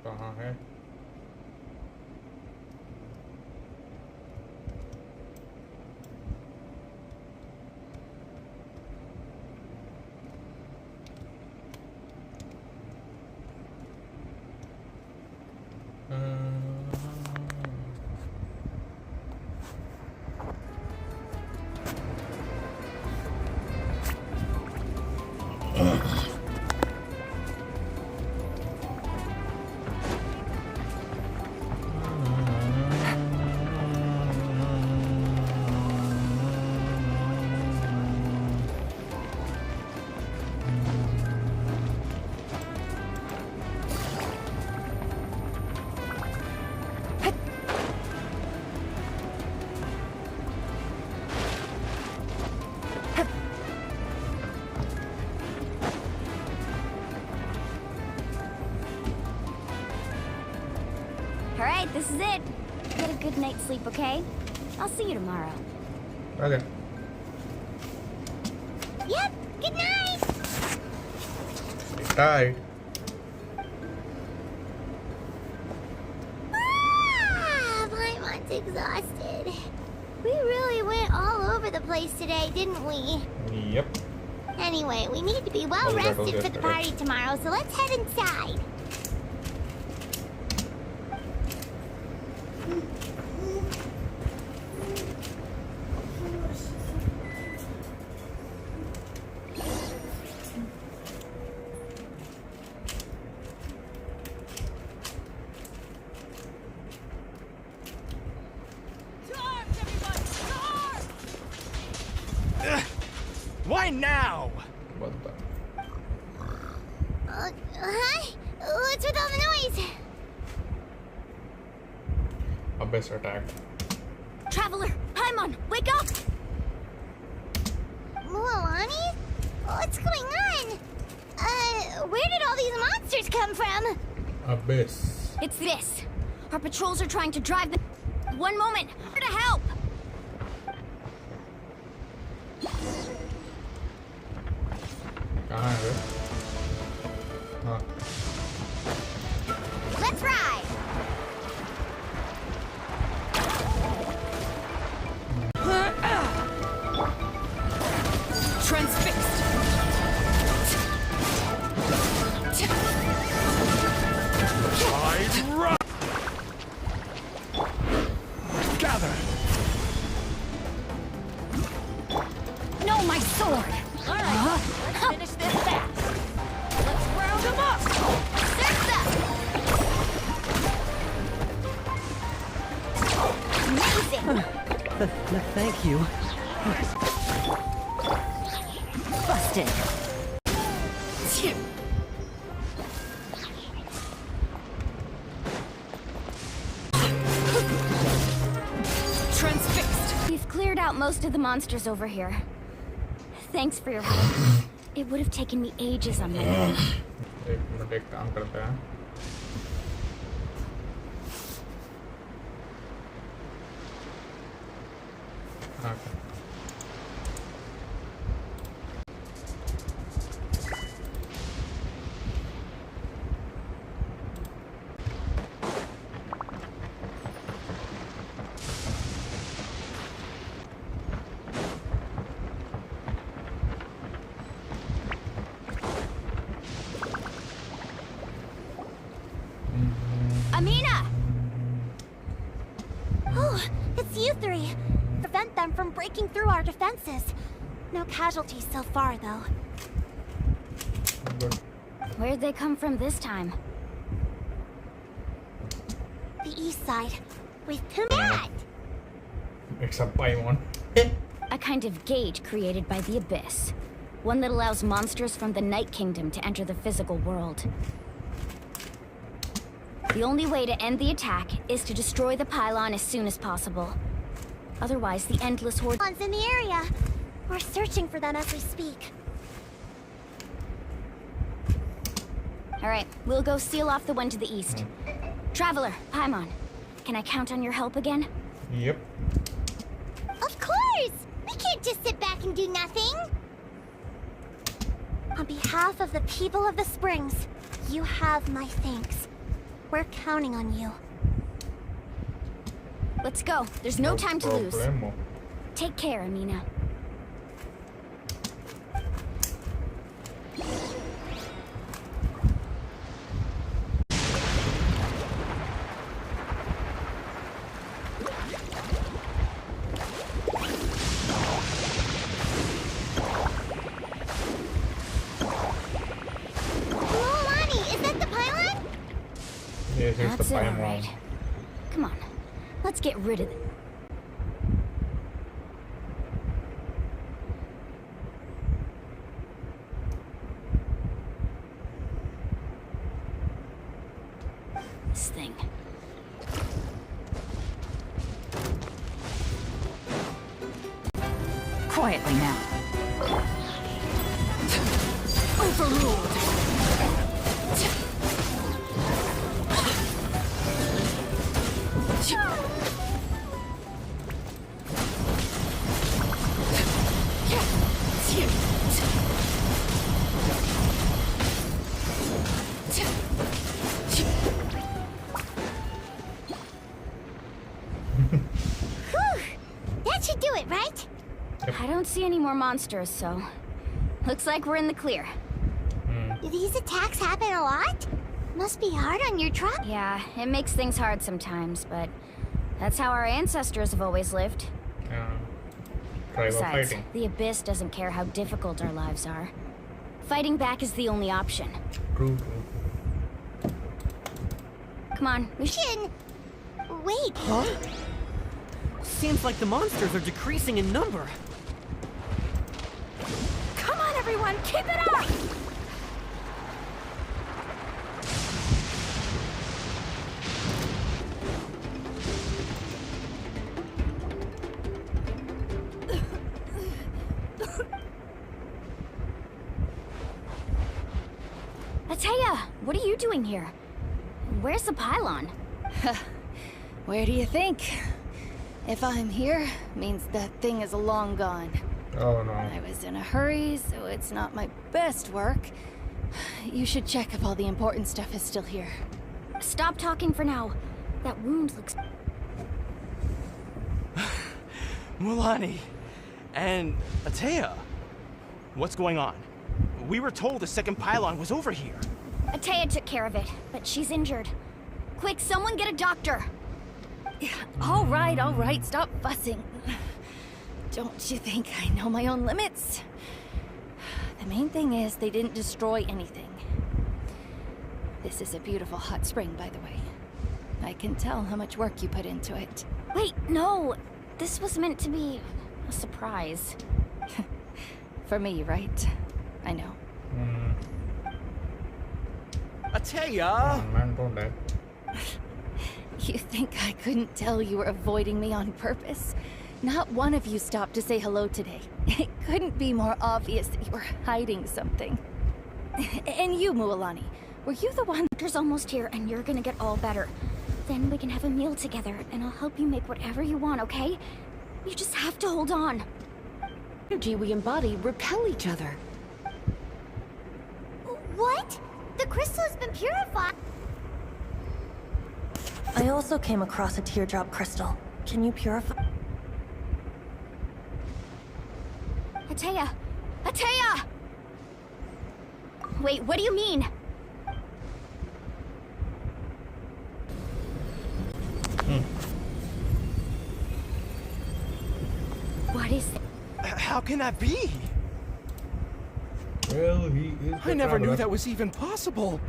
कहाँ है? Alright, this is it. Get a good night's sleep, okay? I'll see you tomorrow. Okay. Yep, good night! Bye. Paimon's exhausted. We really went all over the place today, didn't we? Yep. Anyway, we need to be well rested for the party tomorrow, so let's head inside. Why now? What the? Huh? What's with all the noise? Abyss attack. Traveler, Paimon, wake up! Mualani? What's going on? Where did all these monsters come from? Abyss. It's this. Our patrols are trying to drive them. One moment, here to help. कहाँ है वे? हाँ. Let's ride. Transfixed. Tide run. Gather. No, my sword. All right, let's finish this fast. Let's round them up. Sirsa! Amazing! Thank you. Busted. Transfixed. We've cleared out most of the monsters over here. Thanks for your help. It would have taken me ages on my own. एक minute एक काम करते हैं. Okay. Amina! Oh, it's you three. Prevent them from breaking through our defenses. No casualties so far, though. Good. Where'd they come from this time? The east side. With Pumat! Except Paimon. A kind of gate created by the Abyss. One that allows monsters from the Night Kingdom to enter the physical world. The only way to end the attack is to destroy the pylon as soon as possible. Otherwise, the endless horde in the area. We're searching for them as we speak. All right, we'll go seal off the one to the east. Traveler, Paimon, can I count on your help again? Yep. Of course! We can't just sit back and do nothing! On behalf of the people of the Springs, you have my thanks. We're counting on you. Let's go. There's no time to lose. Problemo. Take care, Amina. Lolani, is that the pylon? Yes, it's That's the it, pylon. all right. Come on. Let's get rid of it. This thing. Quietly now. Overruled. That should do it, right? I don't see any more monsters, so looks like we're in the clear. Do these attacks happen a lot? Must be hard on your truck. Yeah, it makes things hard sometimes, but that's how our ancestors have always lived. Tribal Besides, fighting. the Abyss doesn't care how difficult our lives are. Fighting back is the only option. True. Come on, we should. Shin! Wait, Huh? Seems like the monsters are decreasing in number. Come on, everyone, keep it up! Ateya, what are you doing here? Where's the pylon? Where do you think? If I'm here, means that thing is long gone. Oh no. I was in a hurry, so it's not my best work. You should check if all the important stuff is still here. Stop talking for now. That wound looks... Mulani and Atea. What's going on? We were told the second pylon was over here. Ateya took care of it, but she's injured. Quick, someone get a doctor. All right, stop fussing. Don't you think I know my own limits? The main thing is they didn't destroy anything. This is a beautiful hot spring, by the way. I can tell how much work you put into it. Wait, no. This was meant to be a surprise. For me, right? I know. Atea! Man, don't die. You think I couldn't tell you were avoiding me on purpose? Not one of you stopped to say hello today. It couldn't be more obvious that you were hiding something. And you, Mualani, were you the one? Doctor's almost here, and you're gonna get all better. Then we can have a meal together, and I'll help you make whatever you want, okay? You just have to hold on. Energy we embody repel each other. what? The crystal has been purified. I also came across a teardrop crystal. Can you purify? Ateya! Ateya! Wait, what do you mean? What is... How can that be? Well, he is. I never knew that was even possible.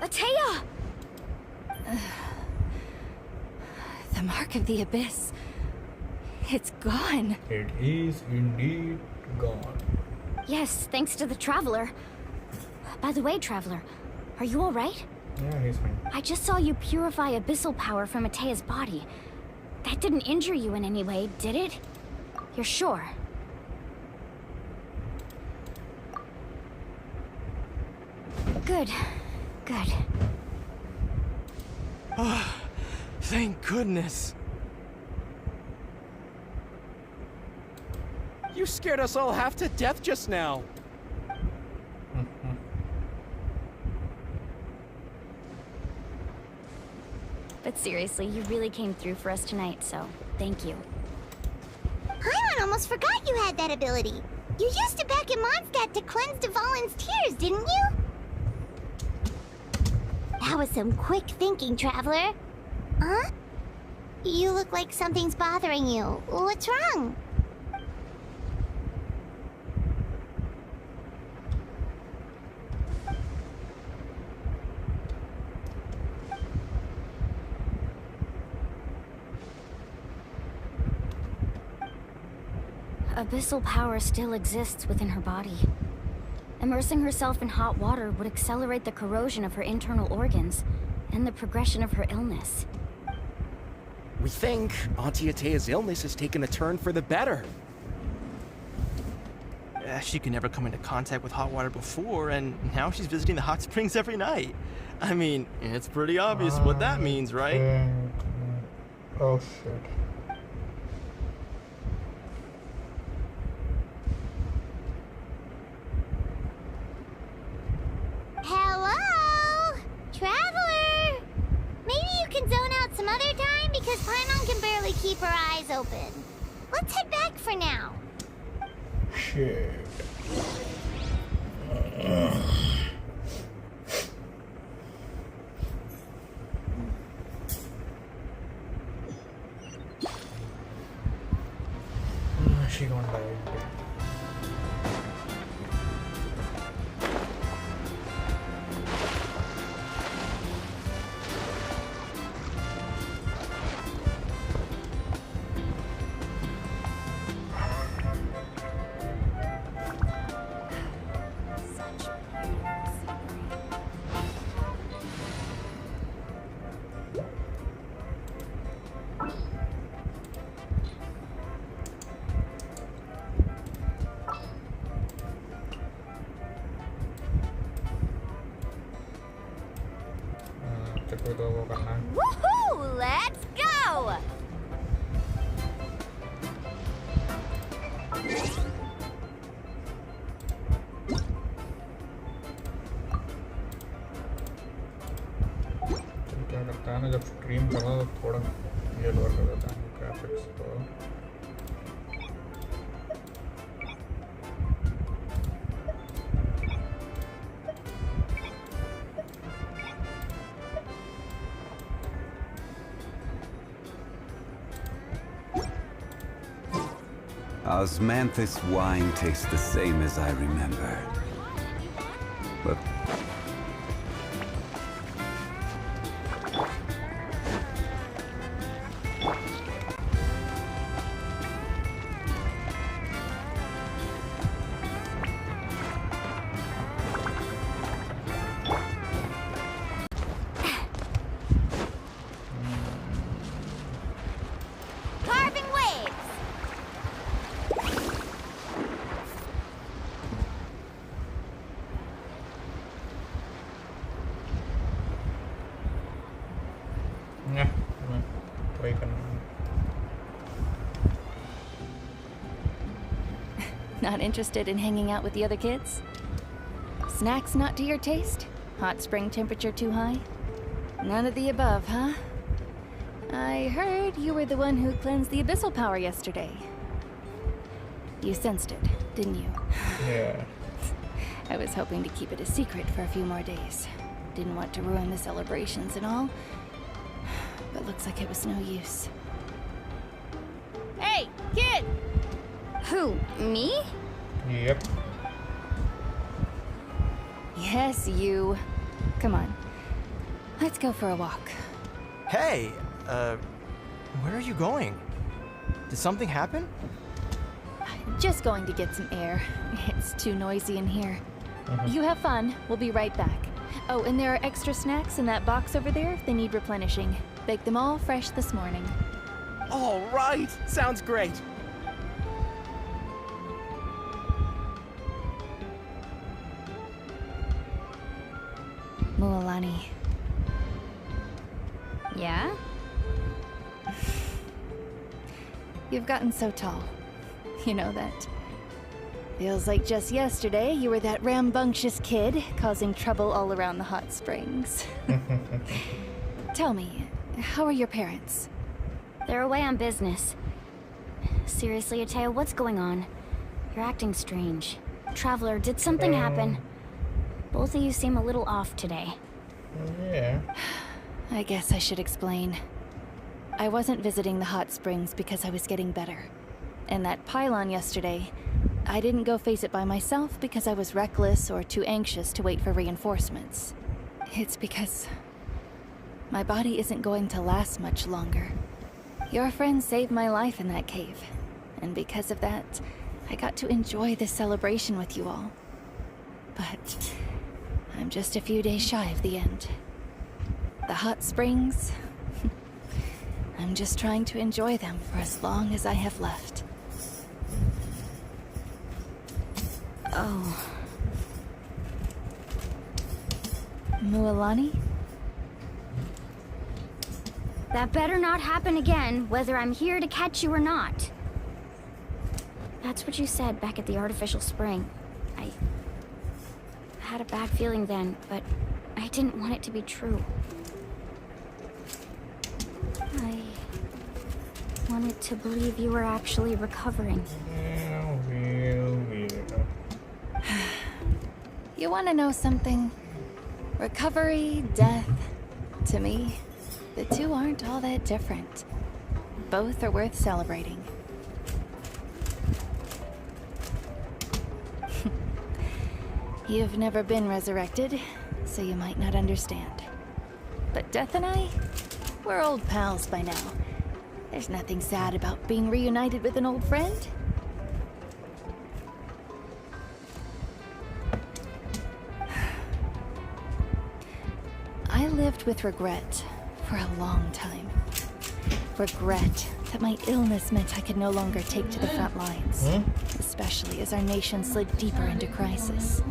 Ateya! The mark of the abyss. It's gone. It is indeed gone. Yes, thanks to the Traveler. By the way, Traveler, are you alright? Yeah, he's fine. I just saw you purify abyssal power from Atea's body. That didn't injure you in any way, did it? You're sure? Good. Good. Thank goodness. You scared us all half to death just now. But seriously, you really came through for us tonight, so thank you. Paimon almost forgot you had that ability. You used it back in Mondstadt to cleanse Dvalin's tears, didn't you? That was some quick thinking, Traveler. Huh? You look like something's bothering you. What's wrong? Abyssal power still exists within her body. Immersing herself in hot water would accelerate the corrosion of her internal organs and the progression of her illness. We think Auntie Atea's illness has taken a turn for the better. She could never come into contact with hot water before, and now she's visiting the hot springs every night. I mean, it's pretty obvious what that means, right? Oh shit. Hello? Traveler? Maybe you can zone out some other time because Paimon can barely keep her eyes open. Let's head back for now. Shit. She gonna die. Cek dulu karena Woohoo! Let's go! क्या करता है ना जब stream करना तो थोड़ा ये lower कर देता है ग्राफिक्स को. Osmanthus wine tastes the same as I remember. But Carving waves! ya, try kan. Not interested in hanging out with the other kids? Snacks not to your taste? Hot spring temperature too high? None of the above, huh? I heard you were the one who cleansed the abyssal power yesterday. You sensed it, didn't you? Yeah. I was hoping to keep it a secret for a few more days. Didn't want to ruin the celebrations and all. But looks like it was no use. Hey, kid! Who, me? Yep. Yes, you. Come on. Let's go for a walk. Hey, where are you going? Did something happen? Just going to get some air. It's too noisy in here. You have fun. We'll be right back. Oh, and there are extra snacks in that box over there if they need replenishing. Baked them all fresh this morning. All right, sounds great. Mualani. Yeah? You've gotten so tall. You know that. Feels like just yesterday you were that rambunctious kid causing trouble all around the hot springs. Tell me, how are your parents? They're away on business. Seriously, Atea, what's going on? You're acting strange. Traveler, did something happen? Both of you seem a little off today. Yeah. I guess I should explain. I wasn't visiting the hot springs because I was getting better. And that pylon yesterday, I didn't go face it by myself because I was reckless or too anxious to wait for reinforcements. It's because my body isn't going to last much longer. Your friend saved my life in that cave, and because of that, I got to enjoy this celebration with you all. But I'm just a few days shy of the end. The hot springs, I'm just trying to enjoy them for as long as I have left. Oh. Mualani? That better not happen again, whether I'm here to catch you or not. That's what you said back at the artificial spring. I had a bad feeling then, but I didn't want it to be true. I wanted to believe you were actually recovering. You want to know something? Recovery, death, to me, the two aren't all that different. Both are worth celebrating. You've never been resurrected, so you might not understand. But Death and I, we're old pals by now. There's nothing sad about being reunited with an old friend. I lived with regret for a long time. Regret that my illness meant I could no longer take to the front lines, especially as our nation slid deeper into crisis.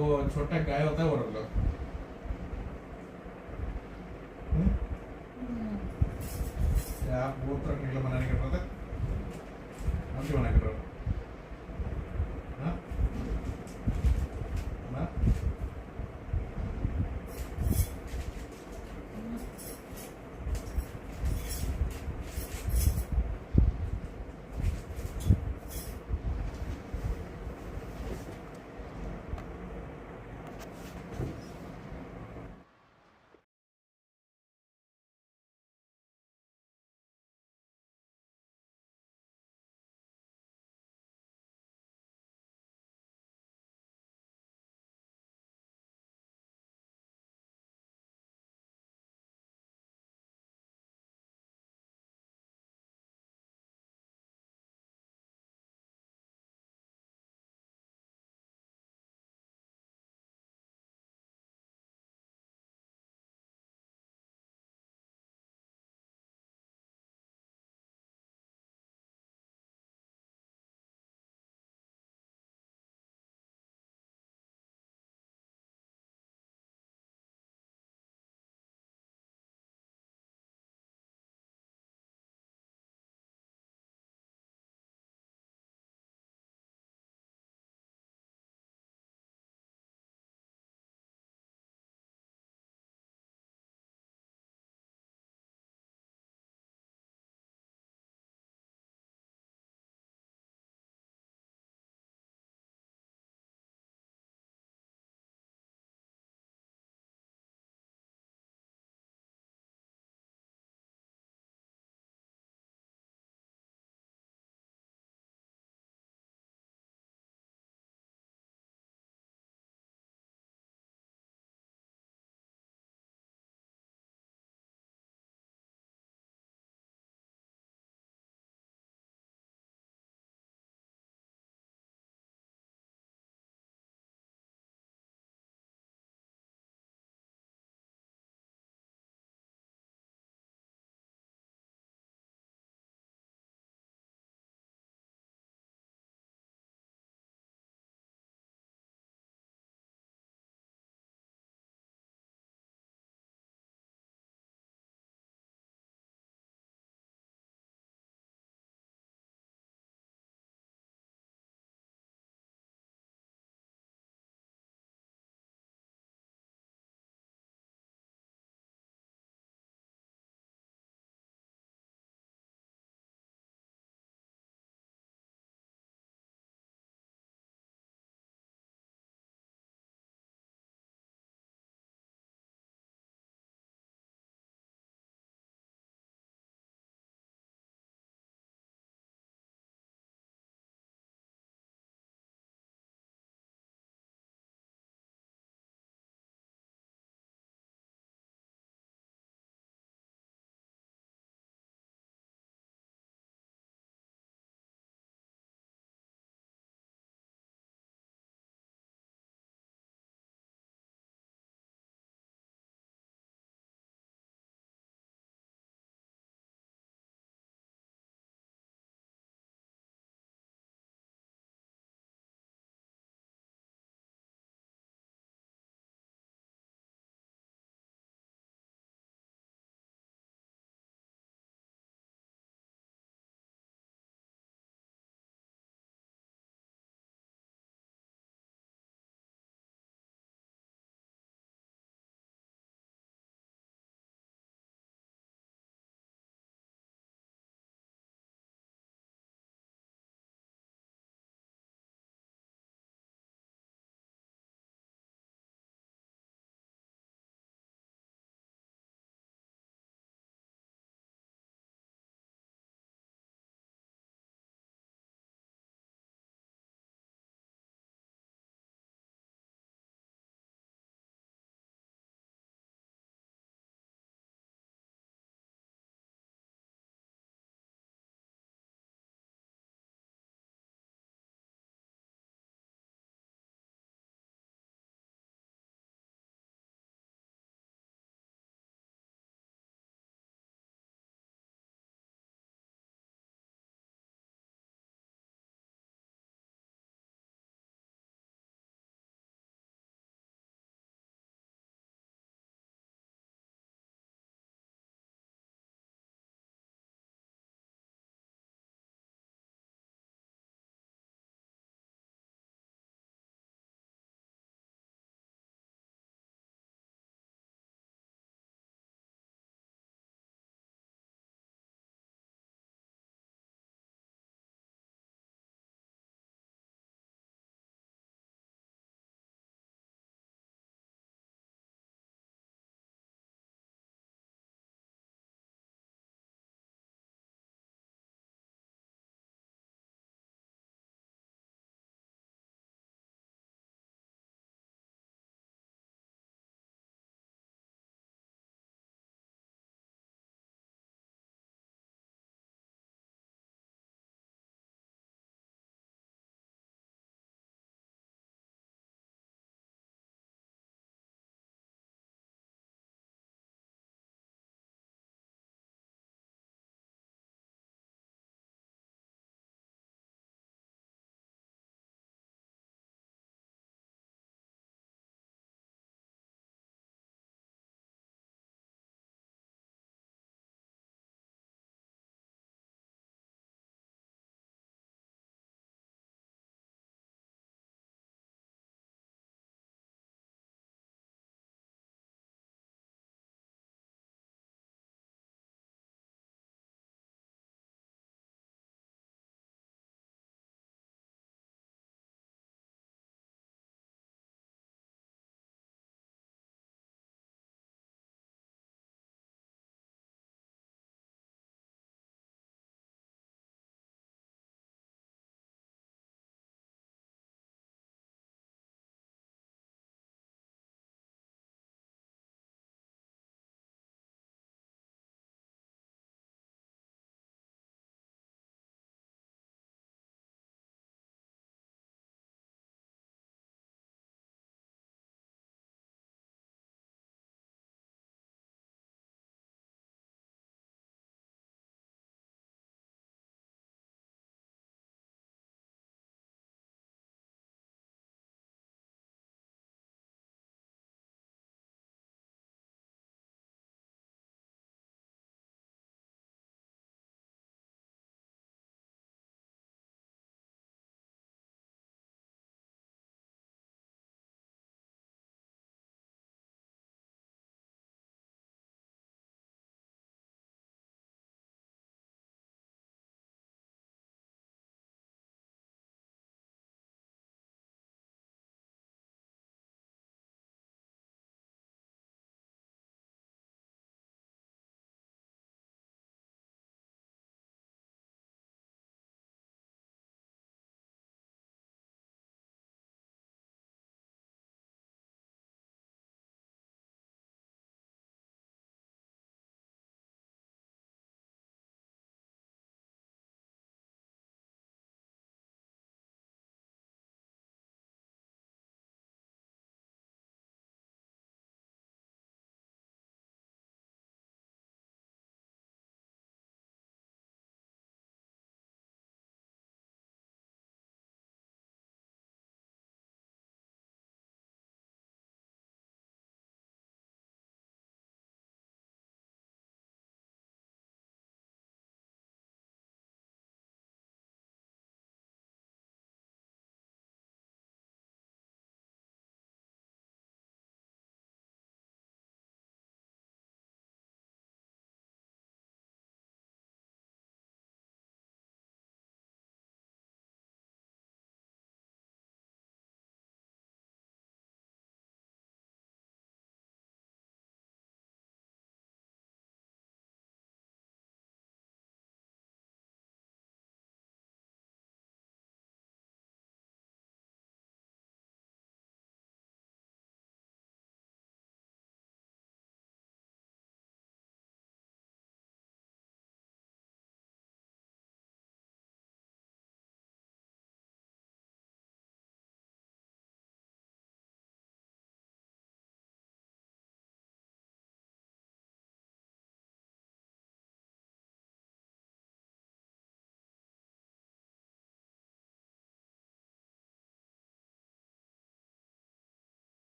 वो छोटा गाय होता है वो रख लो आप वो truck निकला बनाने कर रहे थे हम क्यों बना कर रहे हो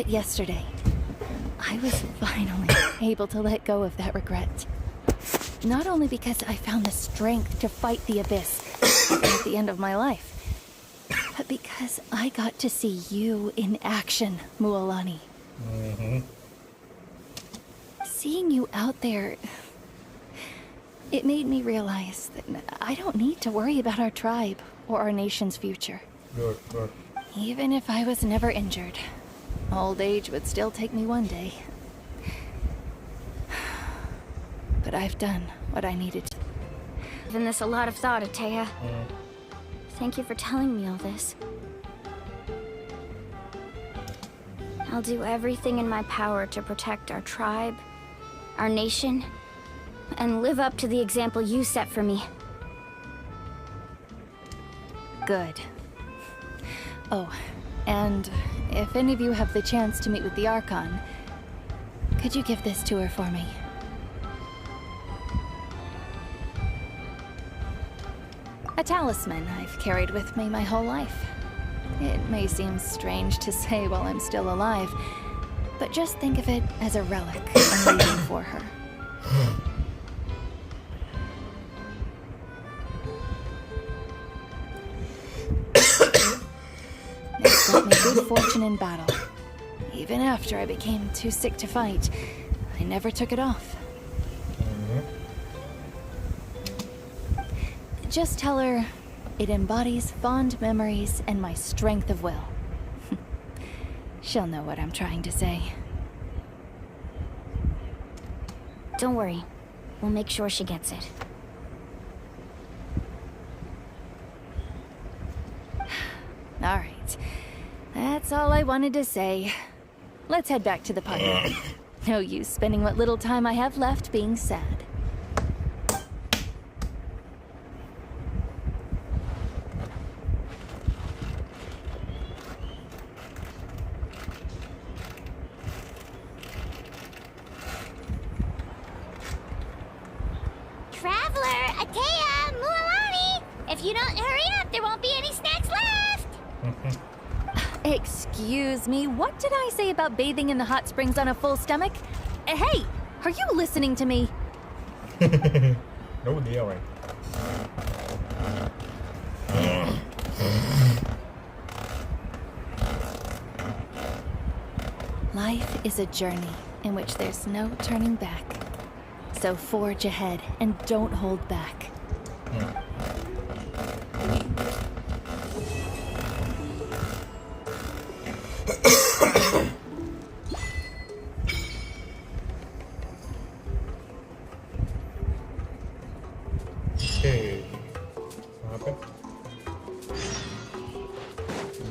But yesterday, I was finally able to let go of that regret. Not only because I found the strength to fight the abyss at the end of my life, but because I got to see you in action, Mualani. Seeing you out there, it made me realize that I don't need to worry about our tribe or our nation's future. Good, good. Even if I was never injured, old age would still take me one day. But I've done what I needed to. Given this a lot of thought, Atea. Thank you for telling me all this. I'll do everything in my power to protect our tribe, our nation, and live up to the example you set for me. Good. Oh, and if any of you have the chance to meet with the Archon, could you give this to her for me? A talisman I've carried with me my whole life. It may seem strange to say while I'm still alive, but just think of it as a relic I'm leaving for her. It brought me good fortune in battle. Even after I became too sick to fight, I never took it off. Just tell her it embodies fond memories and my strength of will. She'll know what I'm trying to say. Don't worry. We'll make sure she gets it. All right. That's all I wanted to say. Let's head back to the party. No use spending what little time I have left being sad. Traveler, Atea, Mualani! If you don't hurry up, there won't be any snacks left! Excuse me, what did I say about bathing in the hot springs on a full stomach? Hey, are you listening to me? No deal, right? Life is a journey in which there's no turning back. So forge ahead and don't hold back. Okay. वहाँ पे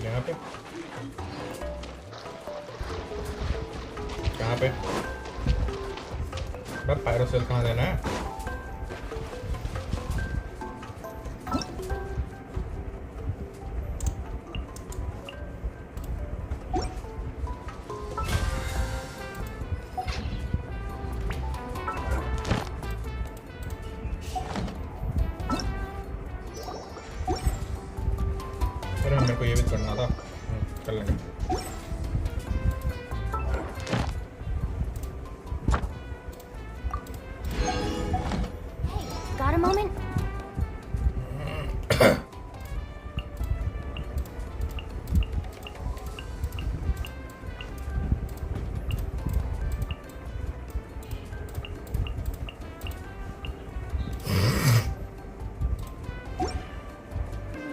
यहाँ पे कहाँ पे बस पायरोसेल कहाँ देना है अरे मेरे को ये भी करना था कर लेंगे Got a moment?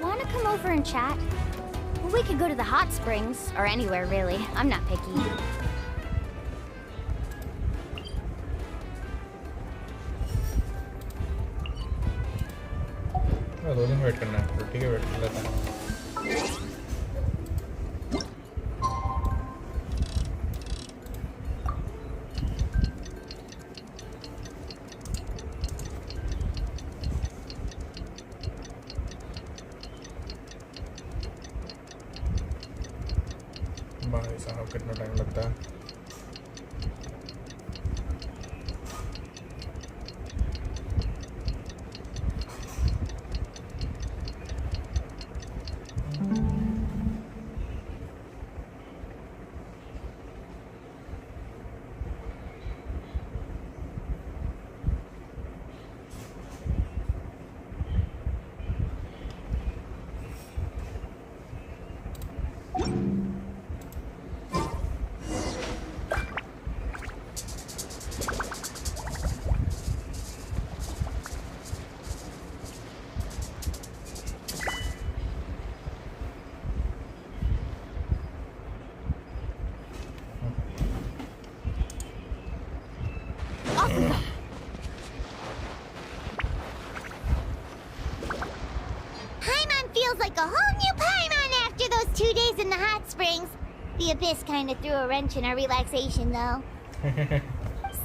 Wanna come over and chat? We could go to the hot springs, or anywhere really. I'm not picky. दो दिन वेट करना है तो ठीक है वेट कर लेते हैं भाई साहब कितना टाइम लगता है a whole new Paimon after those 2 days in the hot springs. The Abyss kind of threw a wrench in our relaxation, though.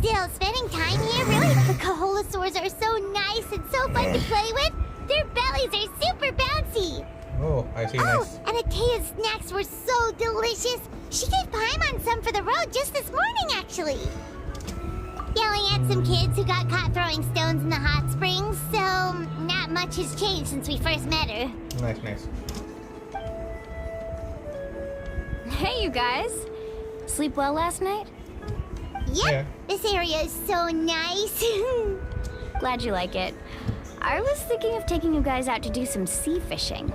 Still, spending time here, really, the Kaholasaurs are so nice and so fun to play with. Their bellies are super bouncy. Oh, I see. Oh, Nice. and Atea's snacks were so delicious. She gave Paimon some for the road just this morning, actually. Yelling at some kids who got caught throwing stones in the hot springs, so not much has changed since we first met her. Nice, nice. Hey, you guys. Sleep well last night? Yep, Yeah. this area is so nice. Glad you like it. I was thinking of taking you guys out to do some sea fishing.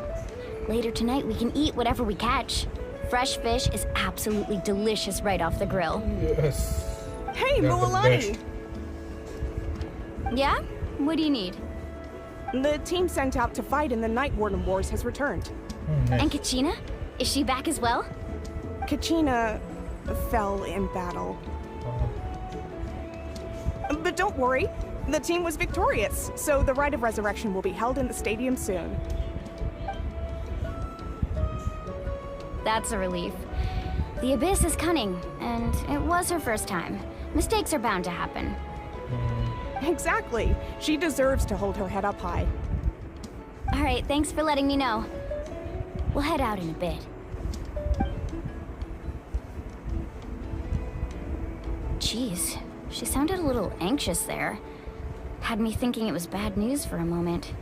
Later tonight, we can eat whatever we catch. Fresh fish is absolutely delicious right off the grill. Yes. Hey, They're the Mualani! best. Yeah? What do you need? The team sent out to fight in the Night Warden Wars has returned. Nice. And Kachina? Is she back as well? Kachina fell in battle. But don't worry, the team was victorious, so the Rite of Resurrection will be held in the stadium soon. That's a relief. The Abyss is cunning, and it was her first time. Mistakes are bound to happen. Exactly. She deserves to hold her head up high. All right, thanks for letting me know. We'll head out in a bit. Jeez, she sounded a little anxious there. Had me thinking it was bad news for a moment.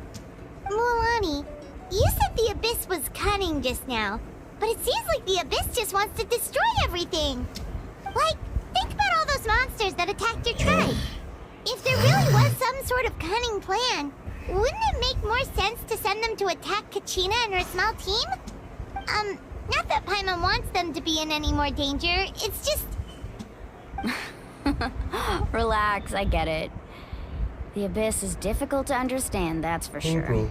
Mualani, you said the Abyss was cunning just now, but it seems like the Abyss just wants to destroy everything. Like, think about all those monsters that attacked your tribe. If there really was some sort of cunning plan, wouldn't it make more sense to send them to attack Kachina and her small team? Not that Paimon wants them to be in any more danger, it's just... Relax, I get it. The Abyss is difficult to understand, that's for sure.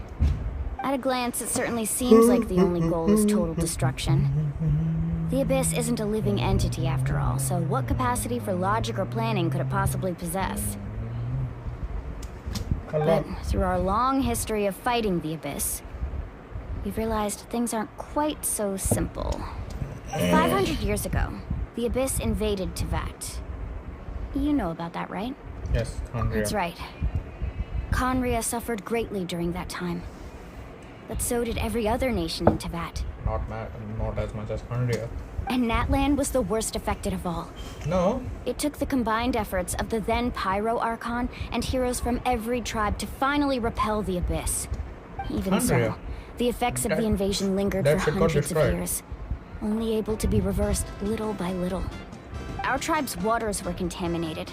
At a glance, it certainly seems like the only goal is total destruction. The Abyss isn't a living entity after all, so what capacity for logic or planning could it possibly possess? But through our long history of fighting the Abyss, we've realized things aren't quite so simple. 500 years ago, the Abyss invaded Tevat. You know about that, right? Yes, Conria. That's right. Conria suffered greatly during that time. But so did every other nation in Tevat. Not as much as Conria. And Natlan was the worst affected of all. No. It took the combined efforts of the then Pyro Archon and heroes from every tribe to finally repel the Abyss. Even so, the effects of the invasion lingered for hundreds of years, only able to be reversed little by little. Our tribe's waters were contaminated.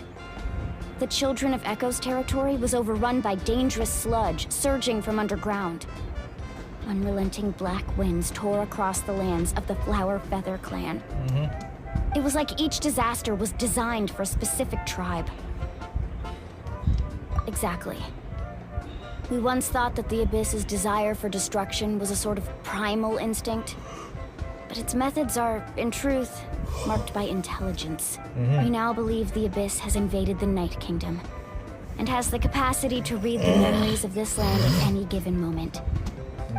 The Children of Echo's territory was overrun by dangerous sludge surging from underground. Unrelenting black winds tore across the lands of the Flower Feather clan. It was like each disaster was designed for a specific tribe. Exactly. We once thought that the Abyss's desire for destruction was a sort of primal instinct. But its methods are, in truth, marked by intelligence. We now believe the Abyss has invaded the Night Kingdom and has the capacity to read the memories of this land at any given moment.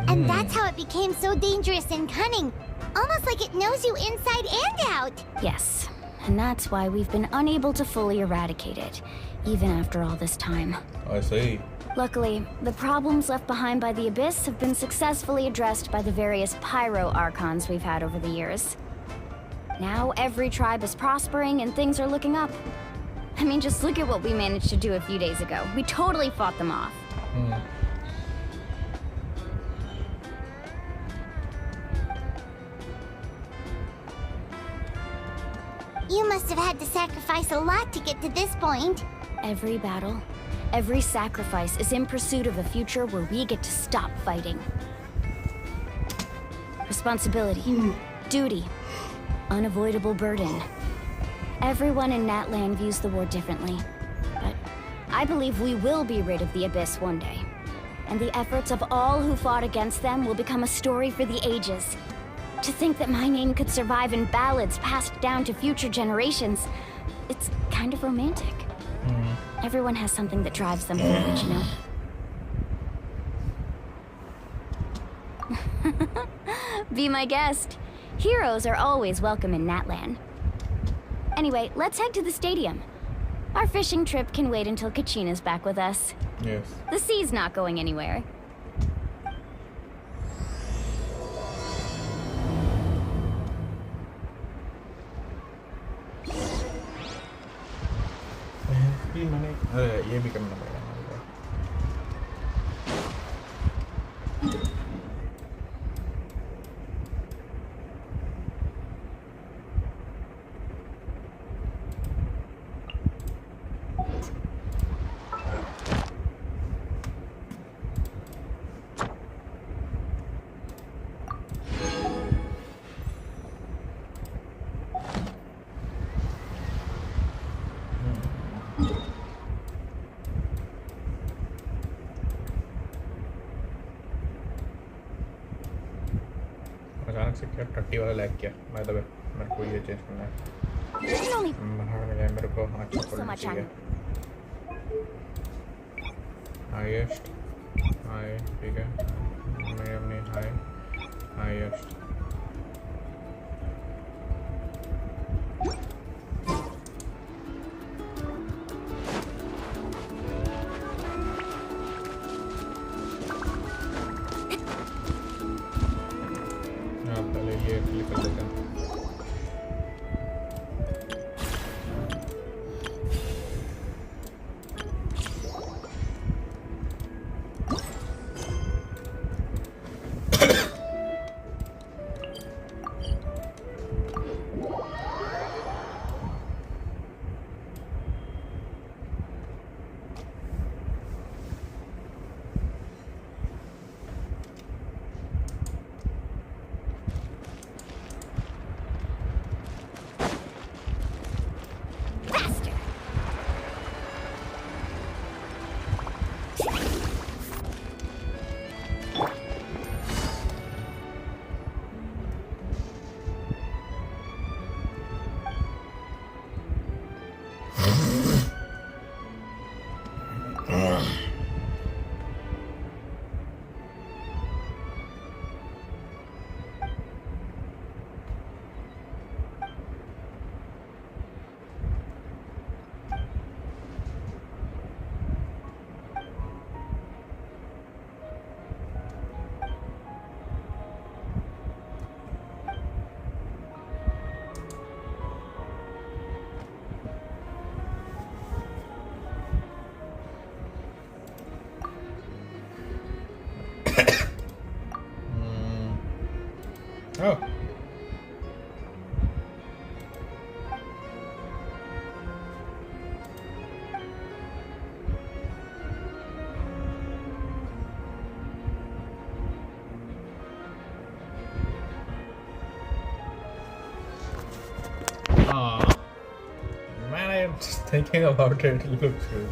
And that's how it became so dangerous and cunning. Almost like it knows you inside and out. Yes, and that's why we've been unable to fully eradicate it, even after all this time. I see. Luckily, the problems left behind by the Abyss have been successfully addressed by the various Pyro Archons we've had over the years. Now every tribe is prospering and things are looking up. I mean, just look at what we managed to do a few days ago. We totally fought them off. You must have had to sacrifice a lot to get to this point. Every battle, every sacrifice is in pursuit of a future where we get to stop fighting. Responsibility, duty, unavoidable burden. Everyone in Natlan views the war differently, but I believe we will be rid of the Abyss one day. And the efforts of all who fought against them will become a story for the ages. To think that my name could survive in ballads passed down to future generations, it's kind of romantic. Everyone has something that drives them forward, you know? Be my guest. Heroes are always welcome in Natlan. Anyway, let's head to the stadium. Our fishing trip can wait until Kachina's back with us. Yes. The sea's not going anywhere. ये भी करना पड़ेगा अचानक से क्या टट्टी वाला lag किया बाय द वे मेरे को ये चेंज करना है मेरे को अच्छा क्वालिटी चाहिए हाईएस्ट हाई ठीक है मैं अपनी highest Oh. Man, I am just thinking about it. It looks good.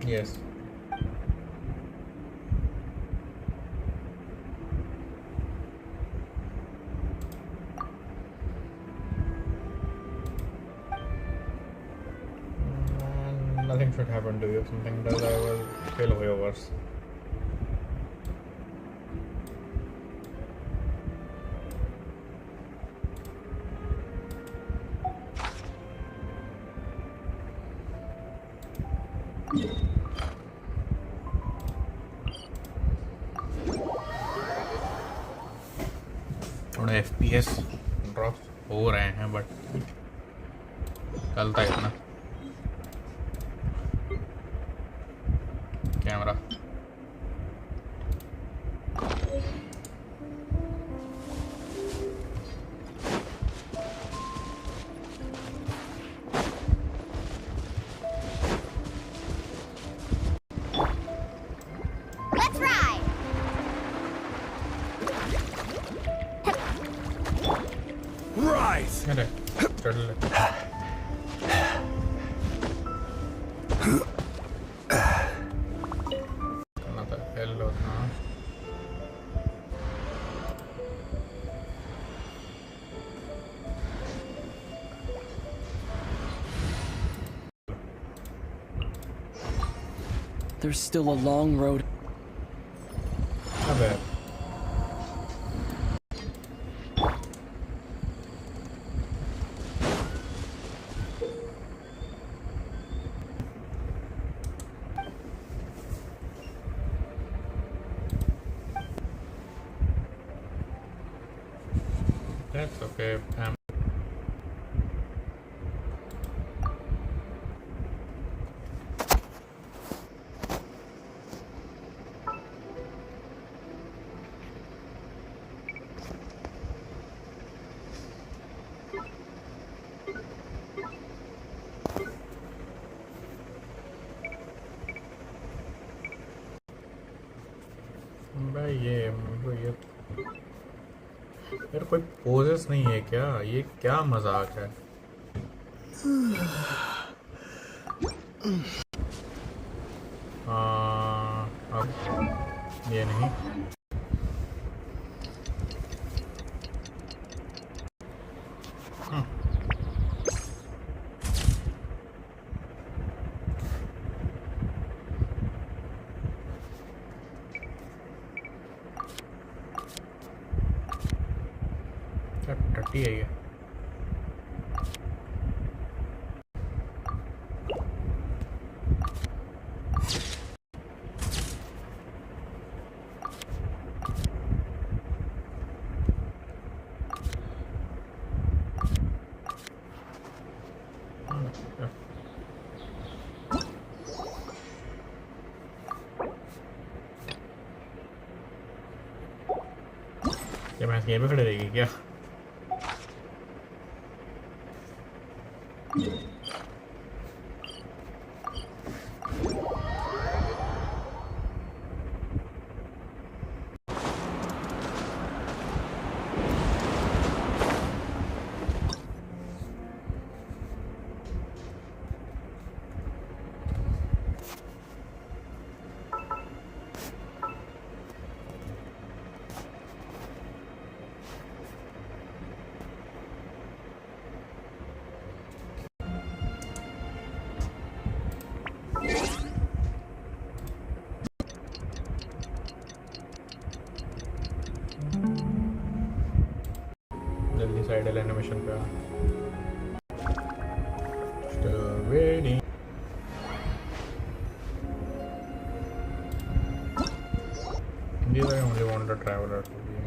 Yes. Nothing should happen to you. If something does, I will feel way worse. थोड़ा FPS ड्रॉप हो रहे हैं but चलता है इतना कैमरा। Let's ride. Rise! अरे चढ़ ले। करना था हेलो था। There's still a long road. अबे that's okay. भाई ये यार कोई पोजेस नहीं है क्या? ये क्या मजाक है? अब ये नहीं टट्टी है ये। क्या मैं यहीं पे खड़े रहेगी क्या? जल्दी साइड एनिमेशन पे आ। Still waiting. These I only want the traveler to be.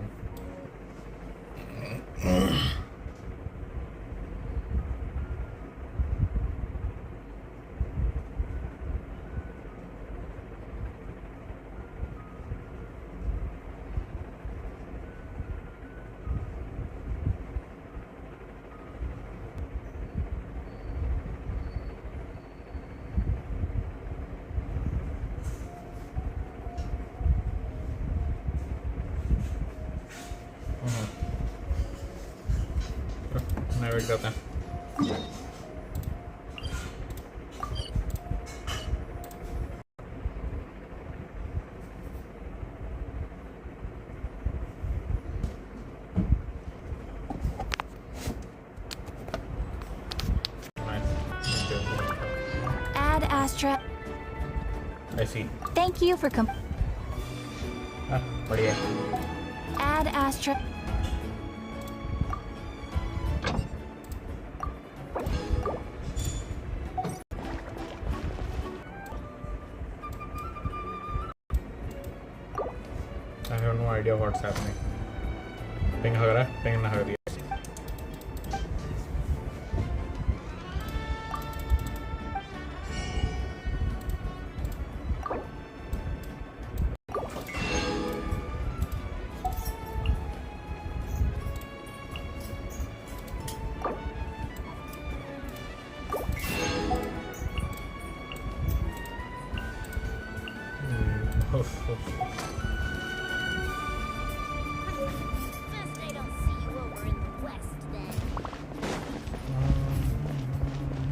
Wait करते हैं। Add Astra. I see. Thank you for बढ़िया। Add Astra. I have no idea what's happening. Pengen hhöra det. First, I don't see you over in the west, then.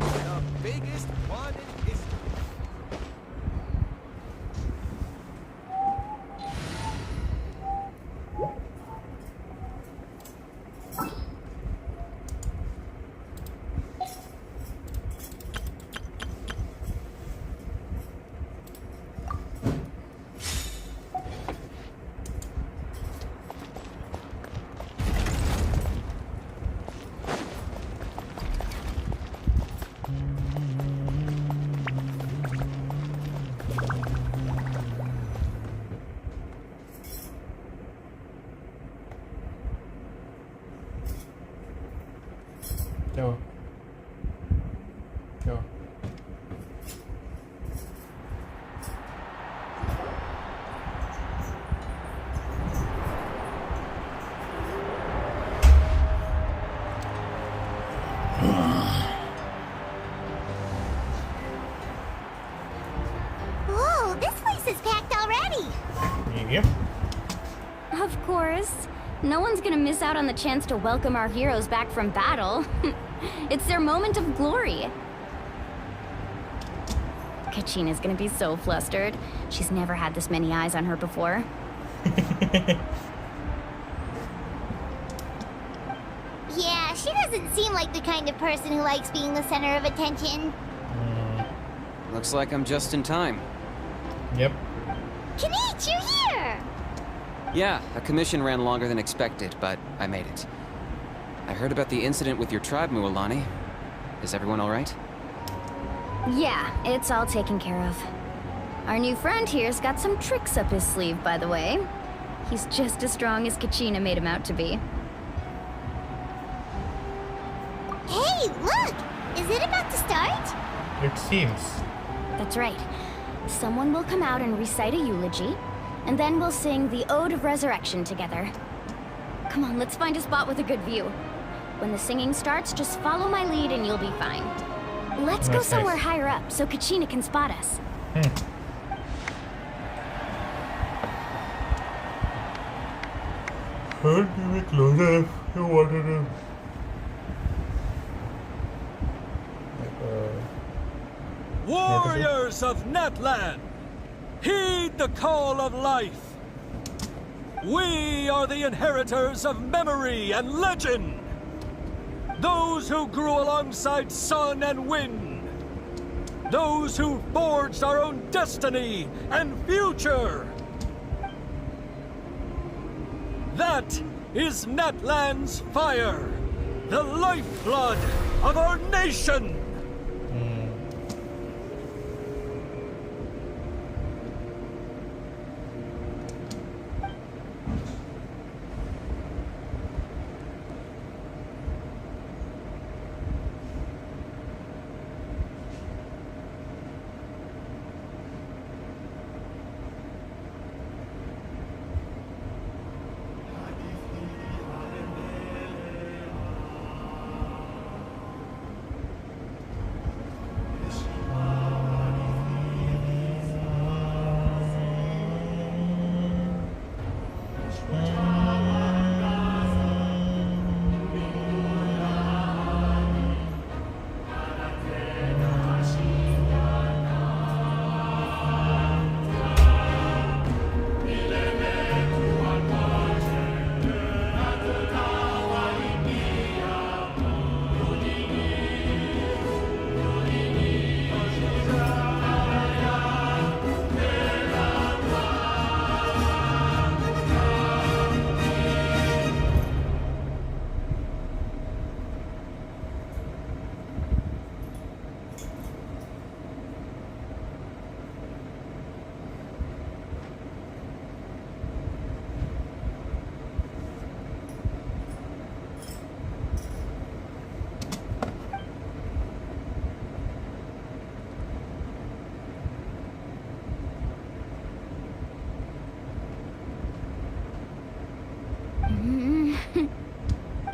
The biggest one in history. Go. Go. Whoa, this place is packed already. Yep. Of course. No one's gonna miss out on the chance to welcome our heroes back from battle. It's their moment of glory. Kachina's gonna be so flustered. She's never had this many eyes on her before. Yeah, she doesn't seem like the kind of person who likes being the center of attention. Looks like I'm just in time. Yep. Kanich, you're here! Yeah, a commission ran longer than expected, but I made it. I heard about the incident with your tribe, Mualani. Is everyone all right? Yeah, it's all taken care of. Our new friend here's got some tricks up his sleeve, by the way. He's just as strong as Kachina made him out to be. Hey, look! Is it about to start? It seems. That's right. Someone will come out and recite a eulogy, and then we'll sing the Ode of Resurrection together. Come on, let's find a spot with a good view. When the singing starts, just follow my lead and you'll be fine. Let's go That's somewhere nice. higher up so Kachina can spot us. Hör du mig closer? You wanted to... Warriors of Natlan, heed the call of life. We are the inheritors of memory and legend. Those who grew alongside sun and wind. Those who forged our own destiny and future. That is Natlan's fire, the lifeblood of our nation.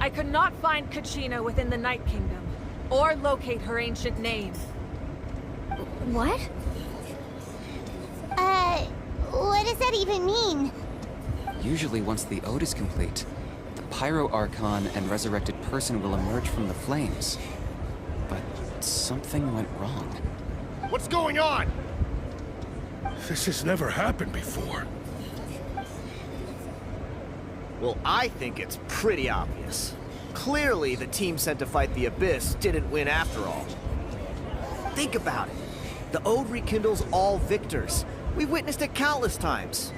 I could not find Kachina within the Night Kingdom, or locate her ancient name. What? What does that even mean? Usually once the ode is complete, the Pyro Archon and resurrected person will emerge from the flames. But something went wrong. What's going on? This has never happened before. Well, I think it's pretty obvious. Clearly, the team sent to fight the Abyss didn't win after all. Think about it. The Ode rekindles all victors. We've witnessed it countless times.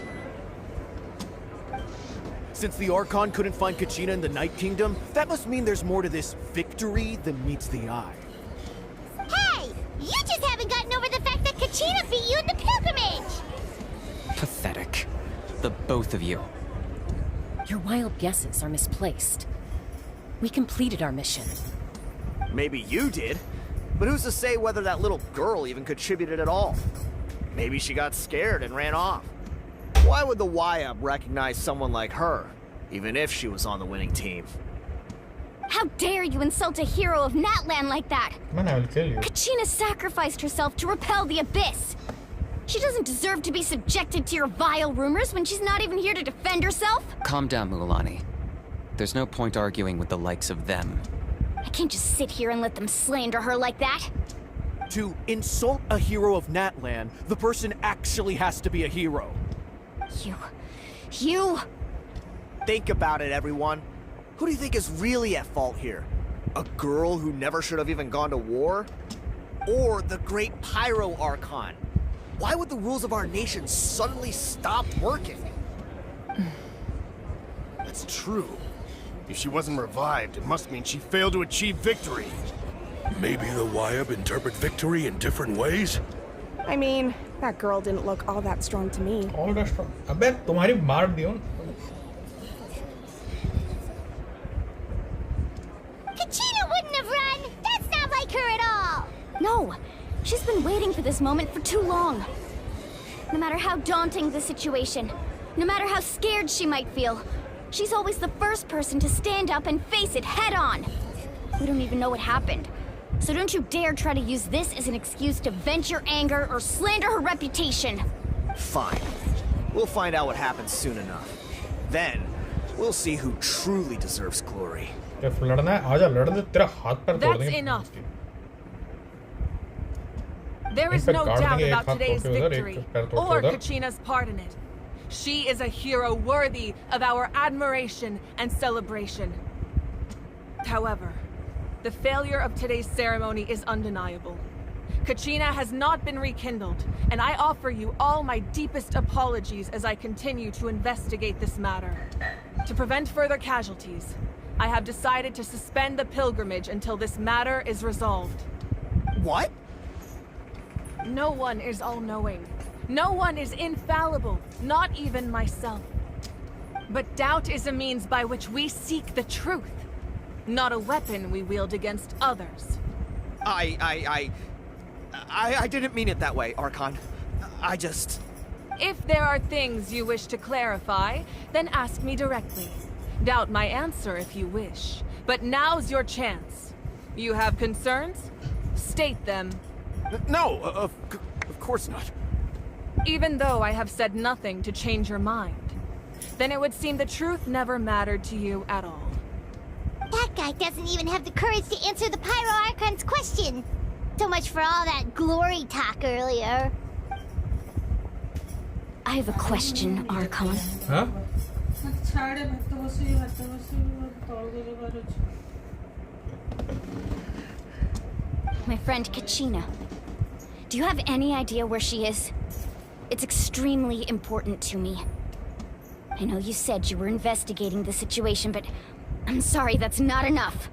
Since the Archon couldn't find Kachina in the Night Kingdom, that must mean there's more to this victory than meets the eye. Hey! You just haven't gotten over the fact that Kachina beat you in the pilgrimage! Pathetic. The both of you. Your wild guesses are misplaced. We completed our mission. Maybe you did, but who's to say whether that little girl even contributed at all? Maybe she got scared and ran off. Why would the YUB recognize someone like her, even if she was on the winning team? How dare you insult a hero of Natlan like that? Man, I will kill you. Kachina sacrificed herself to repel the Abyss. She doesn't deserve to be subjected to your vile rumors when she's not even here to defend herself. Calm down, Mualani. There's no point arguing with the likes of them. I can't just sit here and let them slander her like that. To insult a hero of Natlan, the person actually has to be a hero. You... Think about it, everyone. Who do you think is really at fault here? A girl who never should have even gone to war? Or the great Pyro Archon? Why would the rules of our nation suddenly stop working? That's true. If she wasn't revived, it must mean she failed to achieve victory. Maybe the YUB interpret victory in different ways? I mean, that girl didn't look all that strong to me. All that strong? अबे तुम्हारी मार दियो. Kachina wouldn't have run! That's not like her at all! No, she's been waiting for this moment for too long. No matter how daunting the situation, no matter how scared she might feel, she's always the first person to stand up and face it head on. We don't even know what happened. So don't you dare try to use this as an excuse to vent your anger or slander her reputation. Fine. We'll find out what happens soon enough. Then, we'll see who truly deserves glory. That's enough. There is no doubt about today's victory, or Kachina's part in it. She is a hero worthy of our admiration and celebration. However, the failure of today's ceremony is undeniable. Kachina has not been rekindled, and I offer you all my deepest apologies as I continue to investigate this matter. To prevent further casualties, I have decided to suspend the pilgrimage until this matter is resolved. What? No one is all-knowing. No one is infallible, not even myself. But doubt is a means by which we seek the truth, not a weapon we wield against others. I didn't mean it that way, Archon. I just... If there are things you wish to clarify, then ask me directly. Doubt my answer if you wish. But now's your chance. You have concerns? State them. No, of course not. Even though I have said nothing to change your mind, then it would seem the truth never mattered to you at all. That guy doesn't even have the courage to answer the Pyro Archon's question. So much for all that glory talk earlier. I have a question, Archon. Huh? My friend Kachina. Do you have any idea where she is? It's extremely important to me. I know you said you were investigating the situation, but I'm sorry, that's not enough.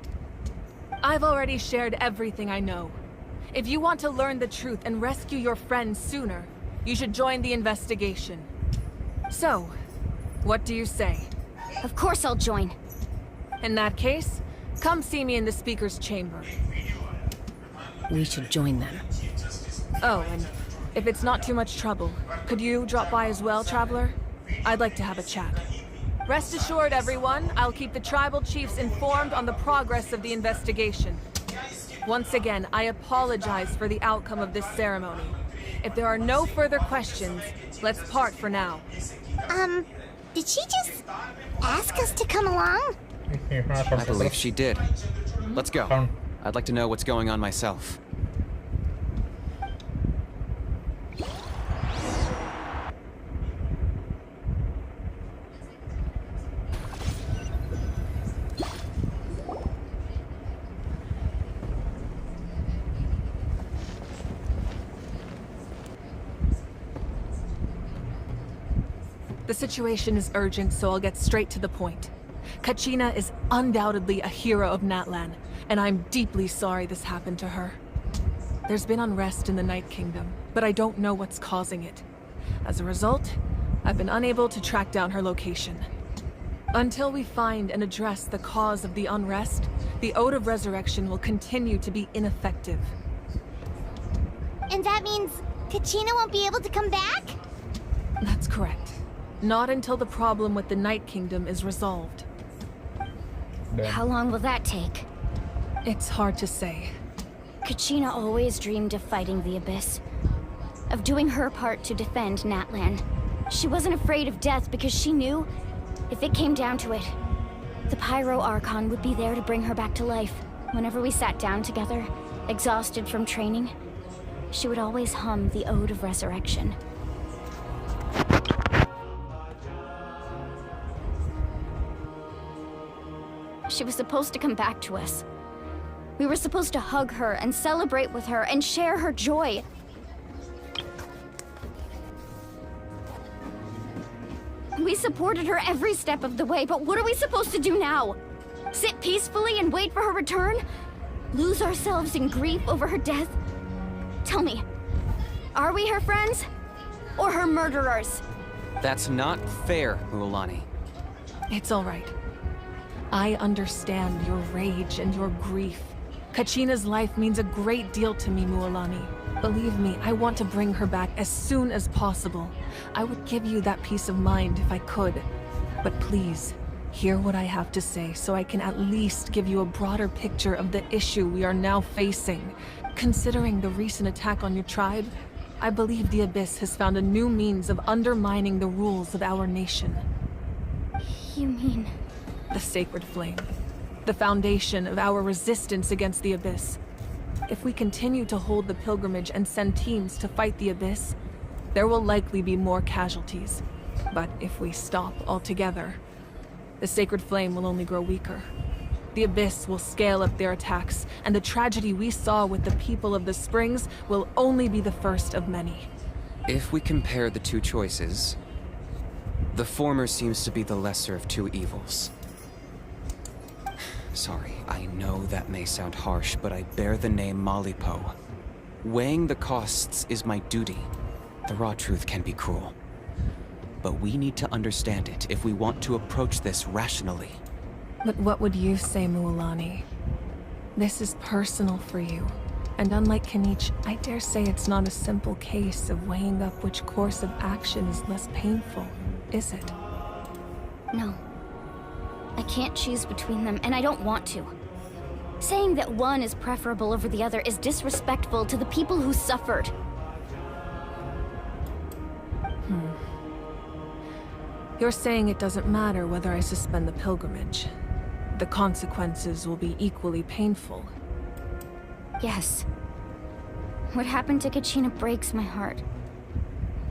I've already shared everything I know. If you want to learn the truth and rescue your friends sooner, you should join the investigation. So, what do you say? Of course I'll join. In that case, come see me in the speaker's chamber. We should join them. Oh, and if it's not too much trouble, could you drop by as well, Traveler? I'd like to have a chat. Rest assured, everyone, I'll keep the tribal chiefs informed on the progress of the investigation. Once again, I apologize for the outcome of this ceremony. If there are no further questions, let's part for now. Did she just ask us to come along? I believe she did. Let's go. I'd like to know what's going on myself. The situation is urgent, so I'll get straight to the point. Kachina is undoubtedly a hero of Natlan, and I'm deeply sorry this happened to her. There's been unrest in the Night Kingdom, but I don't know what's causing it. As a result, I've been unable to track down her location. Until we find and address the cause of the unrest, the Ode of Resurrection will continue to be ineffective. And that means Kachina won't be able to come back? That's correct. Not until the problem with the Night Kingdom is resolved. How long will that take? It's hard to say. Kachina always dreamed of fighting the Abyss. Of doing her part to defend Natlan. She wasn't afraid of death because she knew, if it came down to it, the Pyro Archon would be there to bring her back to life. Whenever we sat down together, exhausted from training, she would always hum the Ode of Resurrection. She was supposed to come back to us. We were supposed to hug her and celebrate with her and share her joy. We supported her every step of the way, but what are we supposed to do now? Sit peacefully and wait for her return? Lose ourselves in grief over her death? Tell me, are we her friends? Or her murderers? That's not fair, Mualani. It's all right. I understand your rage and your grief. Kachina's life means a great deal to me, Mualani. Believe me, I want to bring her back as soon as possible. I would give you that peace of mind if I could. But please, hear what I have to say so I can at least give you a broader picture of the issue we are now facing. Considering the recent attack on your tribe, I believe the Abyss has found a new means of undermining the rules of our nation. You mean... The Sacred Flame. The foundation of our resistance against the Abyss. If we continue to hold the pilgrimage and send teams to fight the Abyss, there will likely be more casualties. But if we stop altogether, the Sacred Flame will only grow weaker. The Abyss will scale up their attacks, and the tragedy we saw with the people of the Springs will only be the first of many. If we compare the two choices, the former seems to be the lesser of two evils. Sorry, I know that may sound harsh, but I bear the name Malipo. Weighing the costs is my duty. The raw truth can be cruel. But we need to understand it if we want to approach this rationally. But what would you say, Mualani? This is personal for you. And unlike Kanich, I dare say it's not a simple case of weighing up which course of action is less painful, is it? No. I can't choose between them, and I don't want to. Saying that one is preferable over the other is disrespectful to the people who suffered. You're saying it doesn't matter whether I suspend the pilgrimage. The consequences will be equally painful. Yes. What happened to Kachina breaks my heart.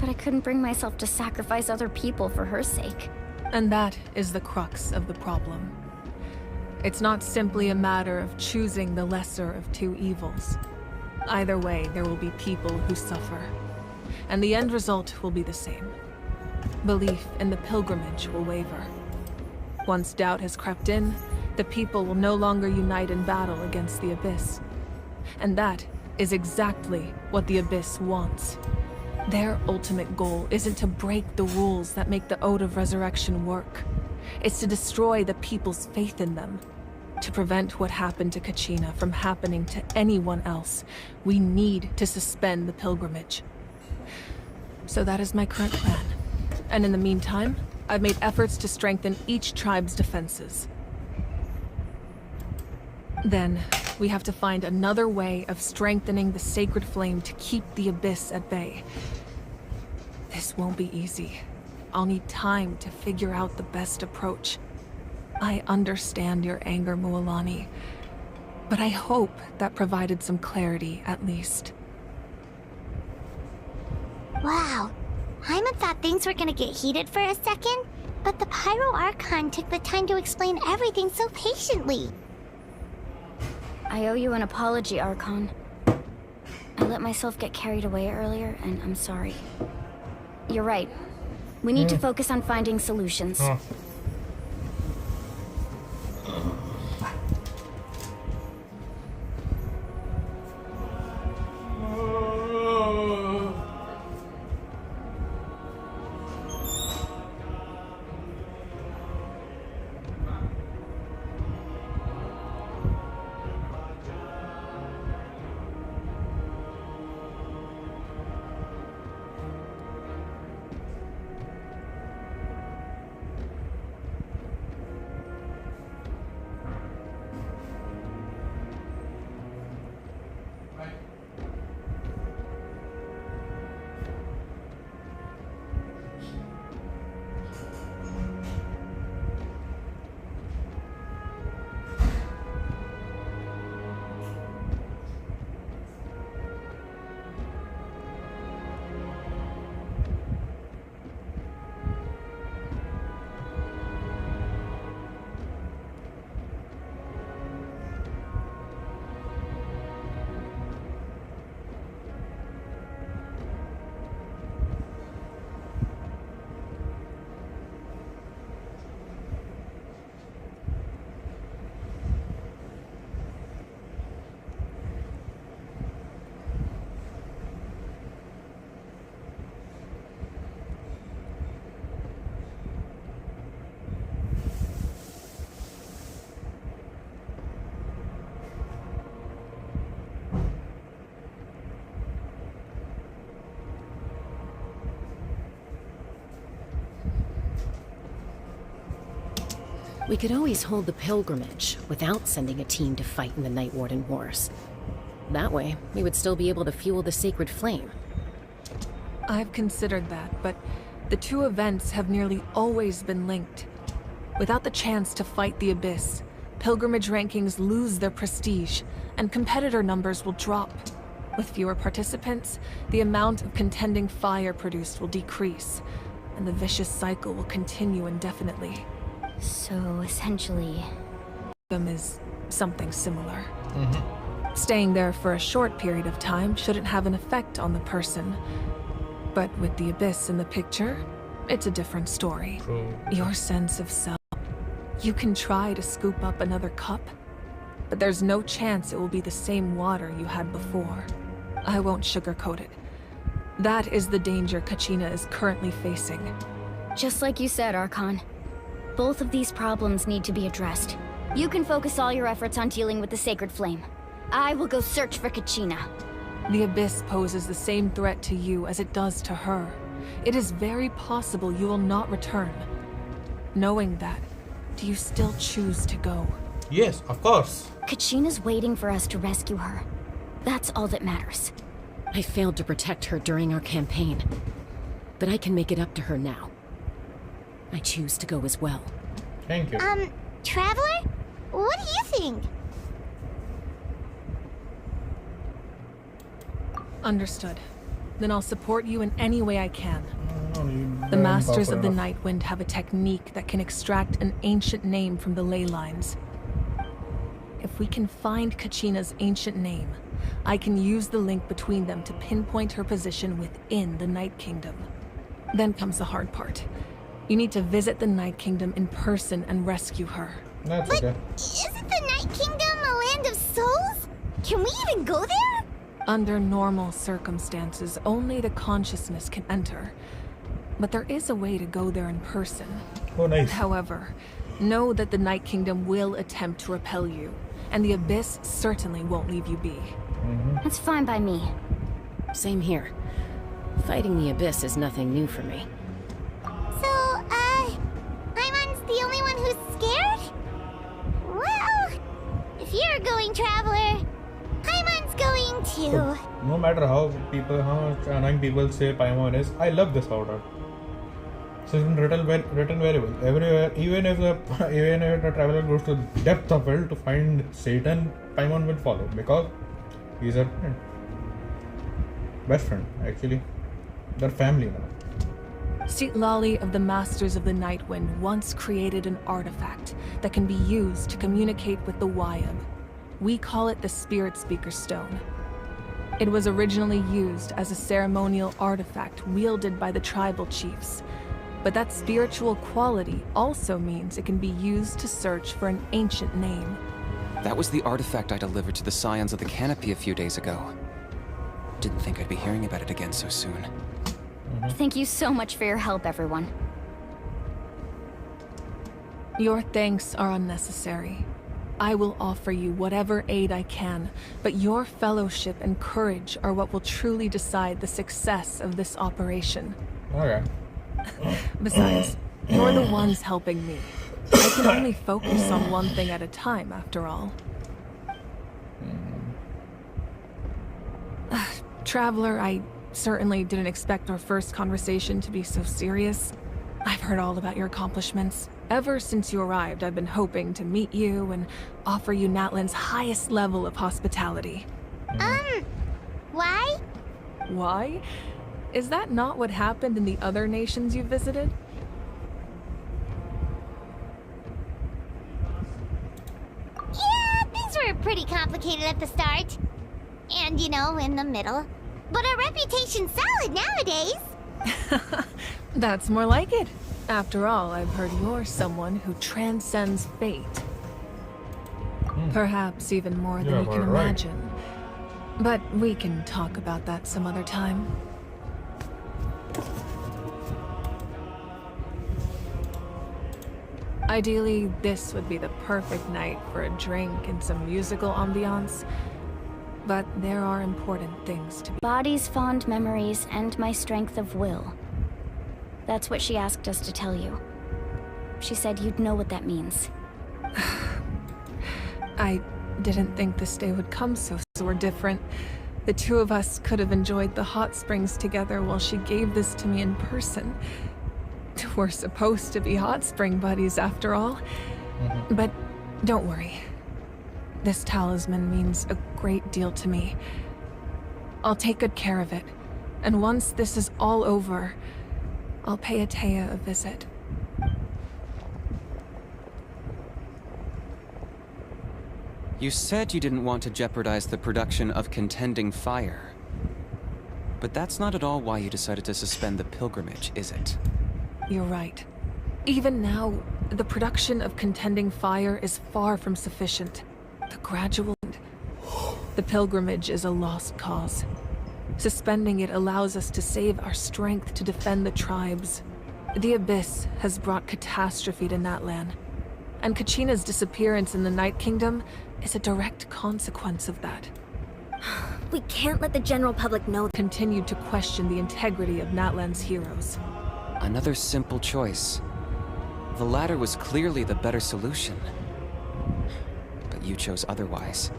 But I couldn't bring myself to sacrifice other people for her sake. And that is the crux of the problem. It's not simply a matter of choosing the lesser of two evils. Either way, there will be people who suffer. And the end result will be the same. Belief in the pilgrimage will waver. Once doubt has crept in, the people will no longer unite in battle against the Abyss. And that is exactly what the Abyss wants. Their ultimate goal isn't to break the rules that make the Ode of Resurrection work. It's to destroy the people's faith in them. To prevent what happened to Kachina from happening to anyone else, we need to suspend the pilgrimage. So that is my current plan. And in the meantime, I've made efforts to strengthen each tribe's defenses. Then, we have to find another way of strengthening the sacred flame to keep the Abyss at bay. This won't be easy. I'll need time to figure out the best approach. I understand your anger, Mualani, but I hope that provided some clarity, at least. Wow. Hyman thought things were gonna get heated for a second, but the Pyro Archon took the time to explain everything so patiently. I owe you an apology, Archon. I let myself get carried away earlier, and I'm sorry. You're right. We need to focus on finding solutions. We could always hold the pilgrimage without sending a team to fight in the Night Warden Wars. That way, we would still be able to fuel the sacred flame. I've considered that, but the two events have nearly always been linked. Without the chance to fight the Abyss, pilgrimage rankings lose their prestige, and competitor numbers will drop. With fewer participants, the amount of contending fire produced will decrease, and the vicious cycle will continue indefinitely. So, essentially... Them is something similar. Staying there for a short period of time shouldn't have an effect on the person. But with the Abyss in the picture, it's a different story. Your sense of self. You can try to scoop up another cup, but there's no chance it will be the same water you had before. I won't sugarcoat it. That is the danger Kachina is currently facing. Just like you said, Archon. Both of these problems need to be addressed. You can focus all your efforts on dealing with the Sacred Flame. I will go search for Kachina. The Abyss poses the same threat to you as it does to her. It is very possible you will not return. Knowing that, do you still choose to go? Yes, of course. Kachina's waiting for us to rescue her. That's all that matters. I failed to protect her during our campaign, but I can make it up to her now. I choose to go as well. Thank you. Traveler? What do you think? Understood. Then I'll support you in any way I can. The Masters of the Night Wind have a technique that can extract an ancient name from the ley lines. If we can find Kachina's ancient name, I can use the link between them to pinpoint her position within the Night Kingdom. Then comes the hard part. You need to visit the Night Kingdom in person and rescue her. That's okay. Isn't the Night Kingdom a land of souls? Can we even go there? Under normal circumstances, only the consciousness can enter. But there is a way to go there in person. Oh, nice. However, know that the Night Kingdom will attempt to repel you, and the Abyss certainly won't leave you be. That's fine by me. Same here. Fighting the Abyss is nothing new for me. So, you're going, Traveler, Paimon's going too. No matter how annoying people say Paimon is, I love this order. It's been written very well. Everywhere, even if the traveler goes to the depth of hell to find Satan, Paimon will follow because he's her friend. Best friend, actually. They're family now. Lali of the Masters of the Nightwind once created an artifact that can be used to communicate with the Wyab. We call it the Spirit Speaker Stone. It was originally used as a ceremonial artifact wielded by the tribal chiefs. But that spiritual quality also means it can be used to search for an ancient name. That was the artifact I delivered to the Scions of the Canopy a few days ago. Didn't think I'd be hearing about it again so soon. Thank you so much for your help, everyone. Your thanks are unnecessary. I will offer you whatever aid I can, but your fellowship and courage are what will truly decide the success of this operation. Okay. Besides, you're the ones helping me. I can only focus on one thing at a time, after all. Traveler, I certainly didn't expect our first conversation to be so serious. I've heard all about your accomplishments. Ever since you arrived, I've been hoping to meet you and offer you Natlan's highest level of hospitality. Why? Why? Is that not what happened in the other nations you visited? Yeah, things were pretty complicated at the start. And, in the middle. But our reputation's solid nowadays. That's more like it. After all, I've heard you're someone who transcends fate. Perhaps even more than you can imagine. But we can talk about that some other time. Ideally, this would be the perfect night for a drink and some musical ambiance. But there are important things to be. Body's fond memories and my strength of will. That's what she asked us to tell you. She said you'd know what that means. I didn't think this day would come so we're different. The two of us could have enjoyed the hot springs together while she gave this to me in person. We're supposed to be hot spring buddies after all. But don't worry. This talisman means a great deal to me. I'll take good care of it. And once this is all over, I'll pay Atea a visit. You said you didn't want to jeopardize the production of Contending Fire. But that's not at all why you decided to suspend the pilgrimage, is it? You're right. Even now, the production of Contending Fire is far from sufficient. The pilgrimage is a lost cause. Suspending it allows us to save our strength to defend the tribes. The Abyss has brought catastrophe to Natlan, and Kachina's disappearance in the Night Kingdom is a direct consequence of that. We can't let the general public know. Continued to question the integrity of Natlan's heroes. Another simple choice. The latter was clearly the better solution. But you chose otherwise.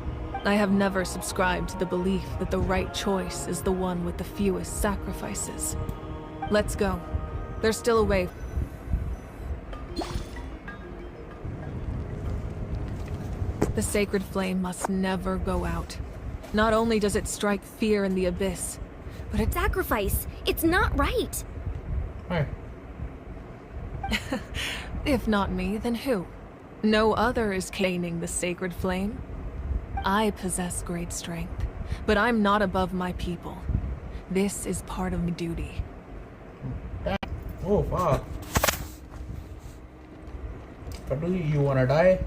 I have never subscribed to the belief that the right choice is the one with the fewest sacrifices. Let's go. There's still a way. The sacred flame must never go out. Not only does it strike fear in the Abyss, but it— Sacrifice! It's not right! Hi. If not me, then who? No other is gaining the sacred flame. I possess great strength, but I'm not above my people. This is part of my duty. Oh, fuck. But you wanna die?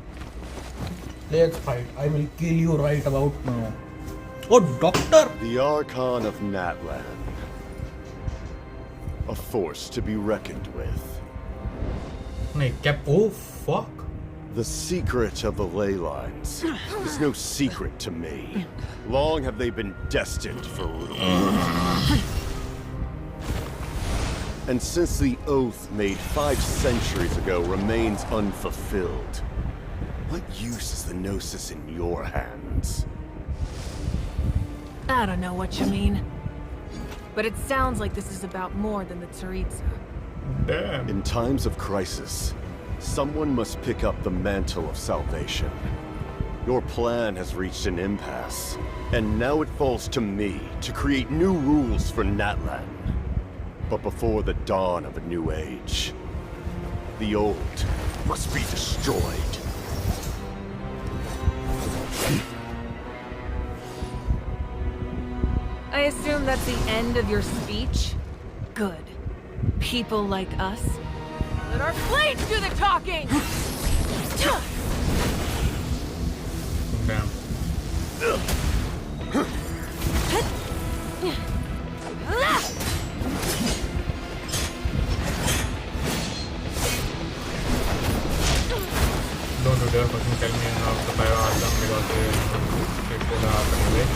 Let's fight. I will kill you right about now. Oh, Doctor! The Archon of Natlan. A force to be reckoned with. Oh, fuck. The secret of the ley lines is no secret to me. Long have they been destined for rule. And since the oath made 5 centuries ago remains unfulfilled, What use is the Gnosis in your hands? I don't know what you mean. But it sounds like this is about more than the Tsaritsa. Damn. In times of crisis, someone must pick up the mantle of salvation. Your plan has reached an impasse, and now it falls to me to create new rules for Natlan. But before the dawn of a new age, the old must be destroyed. I assume that's the end of your speech? Good. People like us. Let our blades do the talking! Damn. Don't do that, fucking tell me how to fire Archon because it will happen anyway.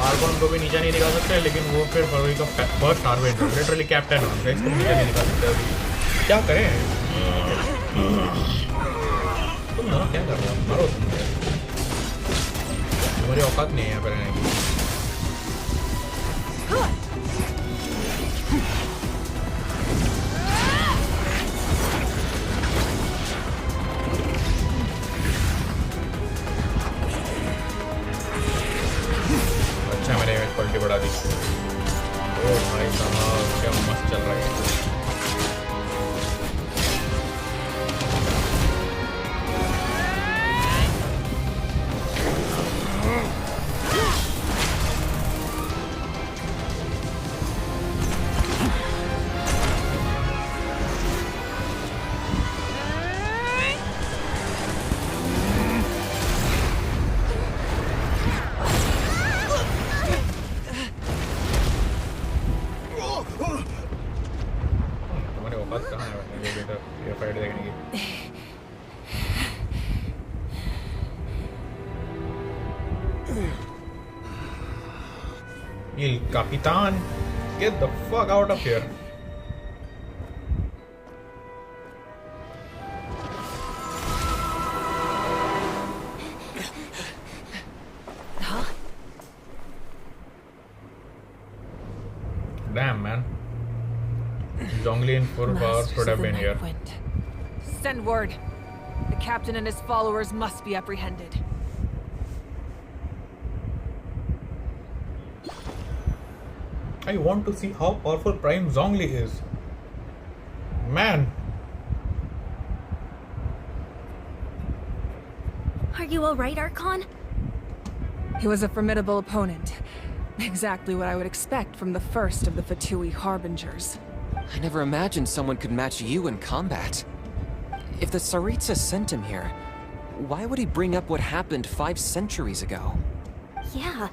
Arcon को भी नीचे नहीं निकाल सकते लेकिन वो फिर फरवरी का फर्स्ट हार्वेंटर लिटरली कैप्टन हो गया इसको नीचे नहीं निकाल सकते अभी क्या करें तुम ना क्या कर रहे हो मारो तुम्हारी औकात नहीं है यहाँ पर रहने की क्वालिटी बढ़ा दी ओ भाई साहब क्या मस्त चल रहा है Il Capitan, get the fuck out of here. Damn, man. Zhongli in 4 hours could have been here. Send word. The captain and his followers must be apprehended. I want to see how powerful Prime Zhongli is. Man. Are you alright, Archon? He was a formidable opponent. Exactly what I would expect from the first of the Fatui Harbingers. I never imagined someone could match you in combat. If the Tsaritsa sent him here, why would he bring up what happened 5 centuries ago? Yeah.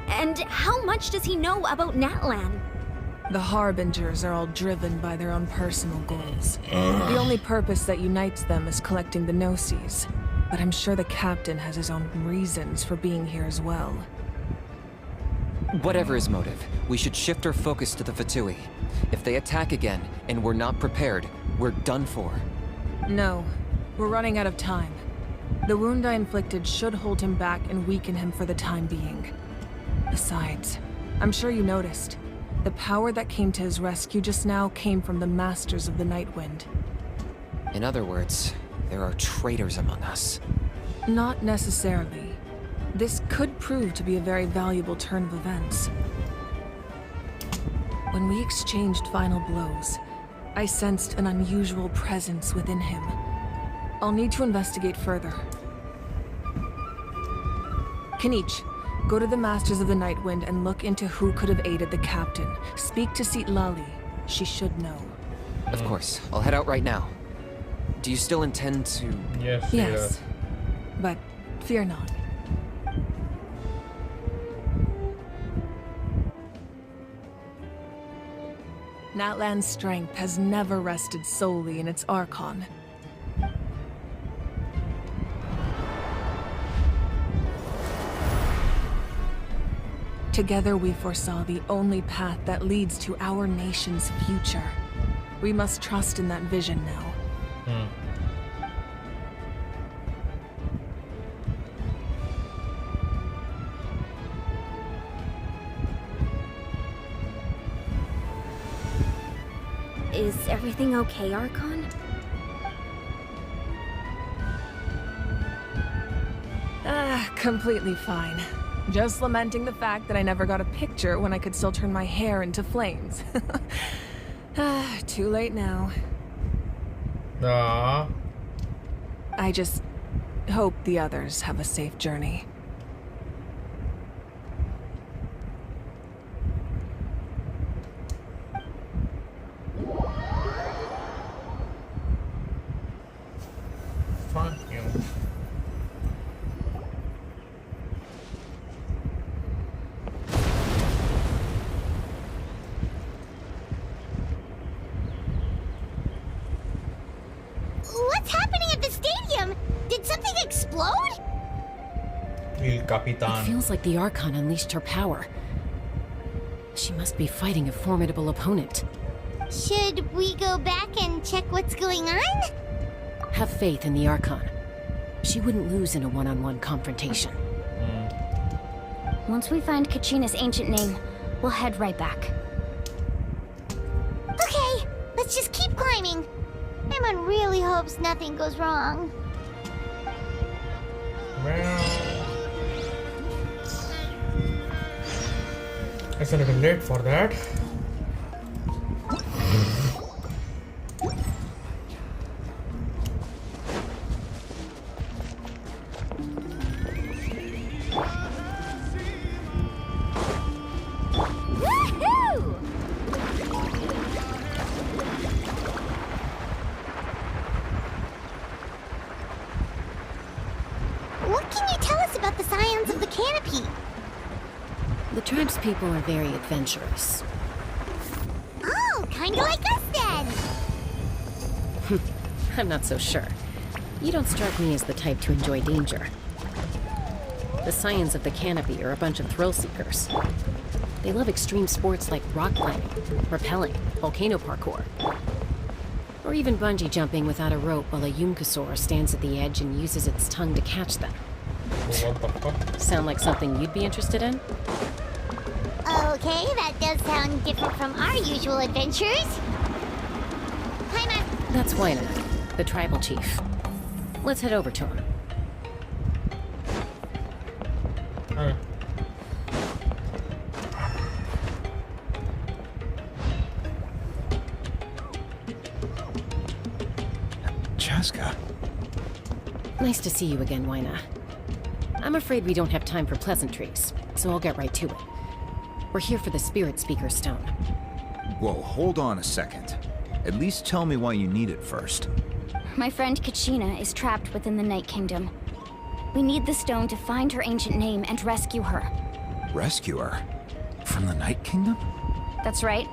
And how much does he know about Natlan? The Harbingers are all driven by their own personal goals. The only purpose that unites them is collecting the Gnosis. But I'm sure the captain has his own reasons for being here as well. Whatever his motive, we should shift our focus to the Fatui. If they attack again, and we're not prepared, we're done for. No. We're running out of time. The wound I inflicted should hold him back and weaken him for the time being. Besides, I'm sure you noticed. The power that came to his rescue just now came from the Masters of the Nightwind. In other words, there are traitors among us. Not necessarily. This could prove to be a very valuable turn of events. When we exchanged final blows, I sensed an unusual presence within him. I'll need to investigate further. Kanich, go to the Masters of the Nightwind and look into who could have aided the captain. Speak to Lali. She should know. Of course. I'll head out right now. Do you still intend to... Yes. But fear not. Natlan's strength has never rested solely in its Archon. Together we foresaw the only path that leads to our nation's future. We must trust in that vision now. Is everything okay, Archon? Completely fine. Just lamenting the fact that I never got a picture when I could still turn my hair into flames. Too late now. I just hope the others have a safe journey. What's happening at the stadium? Did something explode? El Capitan. It feels like the Archon unleashed her power. She must be fighting a formidable opponent. Should we go back and check what's going on? Have faith in the Archon. She wouldn't lose in a one-on-one confrontation. Once we find Kachina's ancient name, we'll head right back. Okay, let's just keep climbing. Emon really hopes nothing goes wrong. It's a little late for that. What can you tell us about the scions of the canopy? The tribespeople are very adventurous. Oh, kinda like us then. I'm not so sure. You don't strike me as the type to enjoy danger. The scions of the canopy are a bunch of thrill seekers. They love extreme sports like rock climbing, rappelling, volcano parkour, or even bungee jumping without a rope while a Yumkasaur stands at the edge and uses its tongue to catch them. What the fuck? Sound like something you'd be interested in? Okay, that does sound different from our usual adventures. Hi, Matt. That's Wyna, the tribal chief. Let's head over to him. Chaska. Nice to see you again, Wyna. I'm afraid we don't have time for pleasantries, so I'll get right to it. We're here for the Spirit Speaker Stone. Whoa, hold on a second. At least tell me why you need it first. My friend Kachina is trapped within the Night Kingdom. We need the stone to find her ancient name and rescue her. Rescue her? From the Night Kingdom? That's right.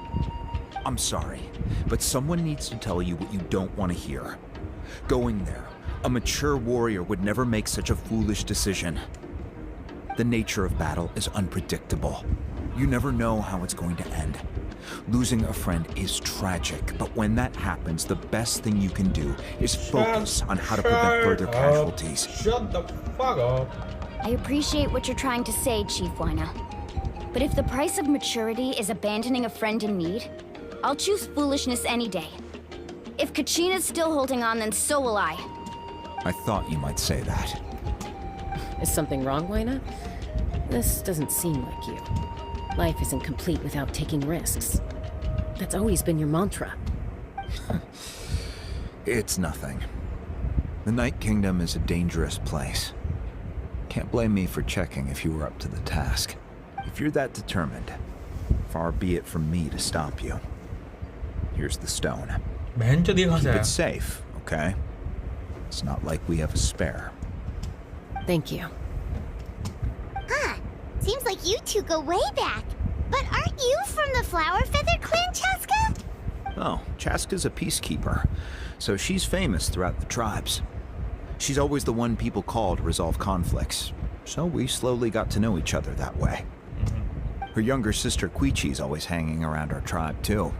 I'm sorry, but someone needs to tell you what you don't want to hear. Going there, a mature warrior would never make such a foolish decision. The nature of battle is unpredictable. You never know how it's going to end. Losing a friend is tragic, but when that happens, the best thing you can do is focus on how to prevent further casualties. Shut the fuck up. I appreciate what you're trying to say, Chief Wyna. But if the price of maturity is abandoning a friend in need, I'll choose foolishness any day. If Kachina's still holding on, then so will I. I thought you might say that. Is something wrong, Wyna? This doesn't seem like you. Life isn't complete without taking risks. That's always been your mantra. It's nothing. The Night Kingdom is a dangerous place. Can't blame me for checking if you were up to the task. If you're that determined, far be it from me to stop you. Here's the stone. Keep it safe, okay? It's not like we have a spare. Thank you. Huh. Seems like you two go way back. But aren't you from the Flower Feather Clan, Chaska? Oh, Chaska's a peacekeeper, so she's famous throughout the tribes. She's always the one people call to resolve conflicts, so we slowly got to know each other that way. Her younger sister Quichi's always hanging around our tribe, too.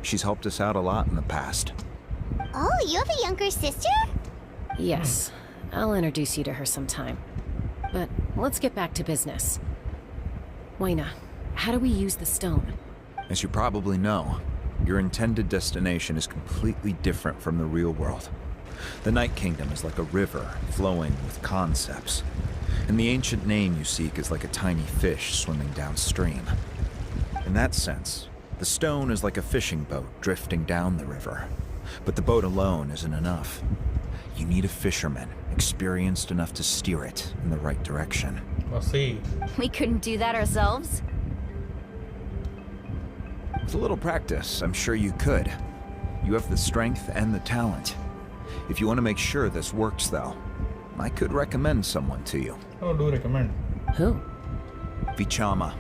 She's helped us out a lot in the past. Oh, you have a younger sister? Yes. I'll introduce you to her sometime. But let's get back to business. Wayna, how do we use the stone? As you probably know, your intended destination is completely different from the real world. The Night Kingdom is like a river flowing with concepts, and the ancient name you seek is like a tiny fish swimming downstream. In that sense, the stone is like a fishing boat drifting down the river, but the boat alone isn't enough. You need a fisherman, experienced enough to steer it in the right direction. I'll see. We couldn't do that ourselves? With a little practice, I'm sure you could. You have the strength and the talent. If you want to make sure this works, though, I could recommend someone to you. Oh, do recommend. Who? Vichama,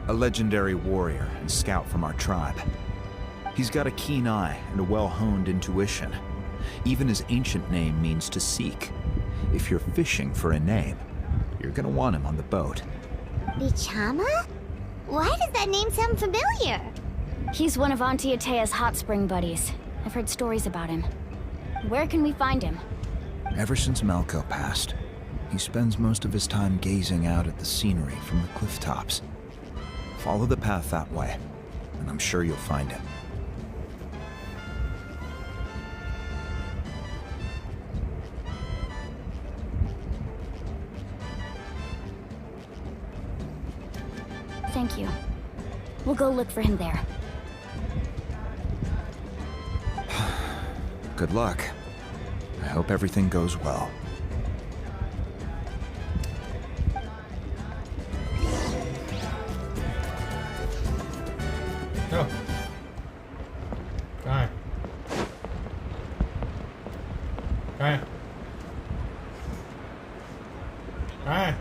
a legendary warrior and scout from our tribe. He's got a keen eye and a well-honed intuition. Even his ancient name means to seek. If you're fishing for a name, you're gonna want him on the boat. Vichama? Why does that name sound familiar? He's one of Auntie Atea's hot spring buddies. I've heard stories about him. Where can we find him? Ever since Malco passed, he spends most of his time gazing out at the scenery from the cliff tops. Follow the path that way, and I'm sure you'll find him. Thank you. We'll go look for him there. Good luck. I hope everything goes well. Oh. कहाँ है? कहाँ है? कहाँ है?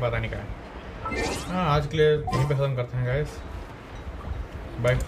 पता नहीं क्या है। हाँ, आज के लिए यहीं पे खत्म करते हैं गाइस। बाय।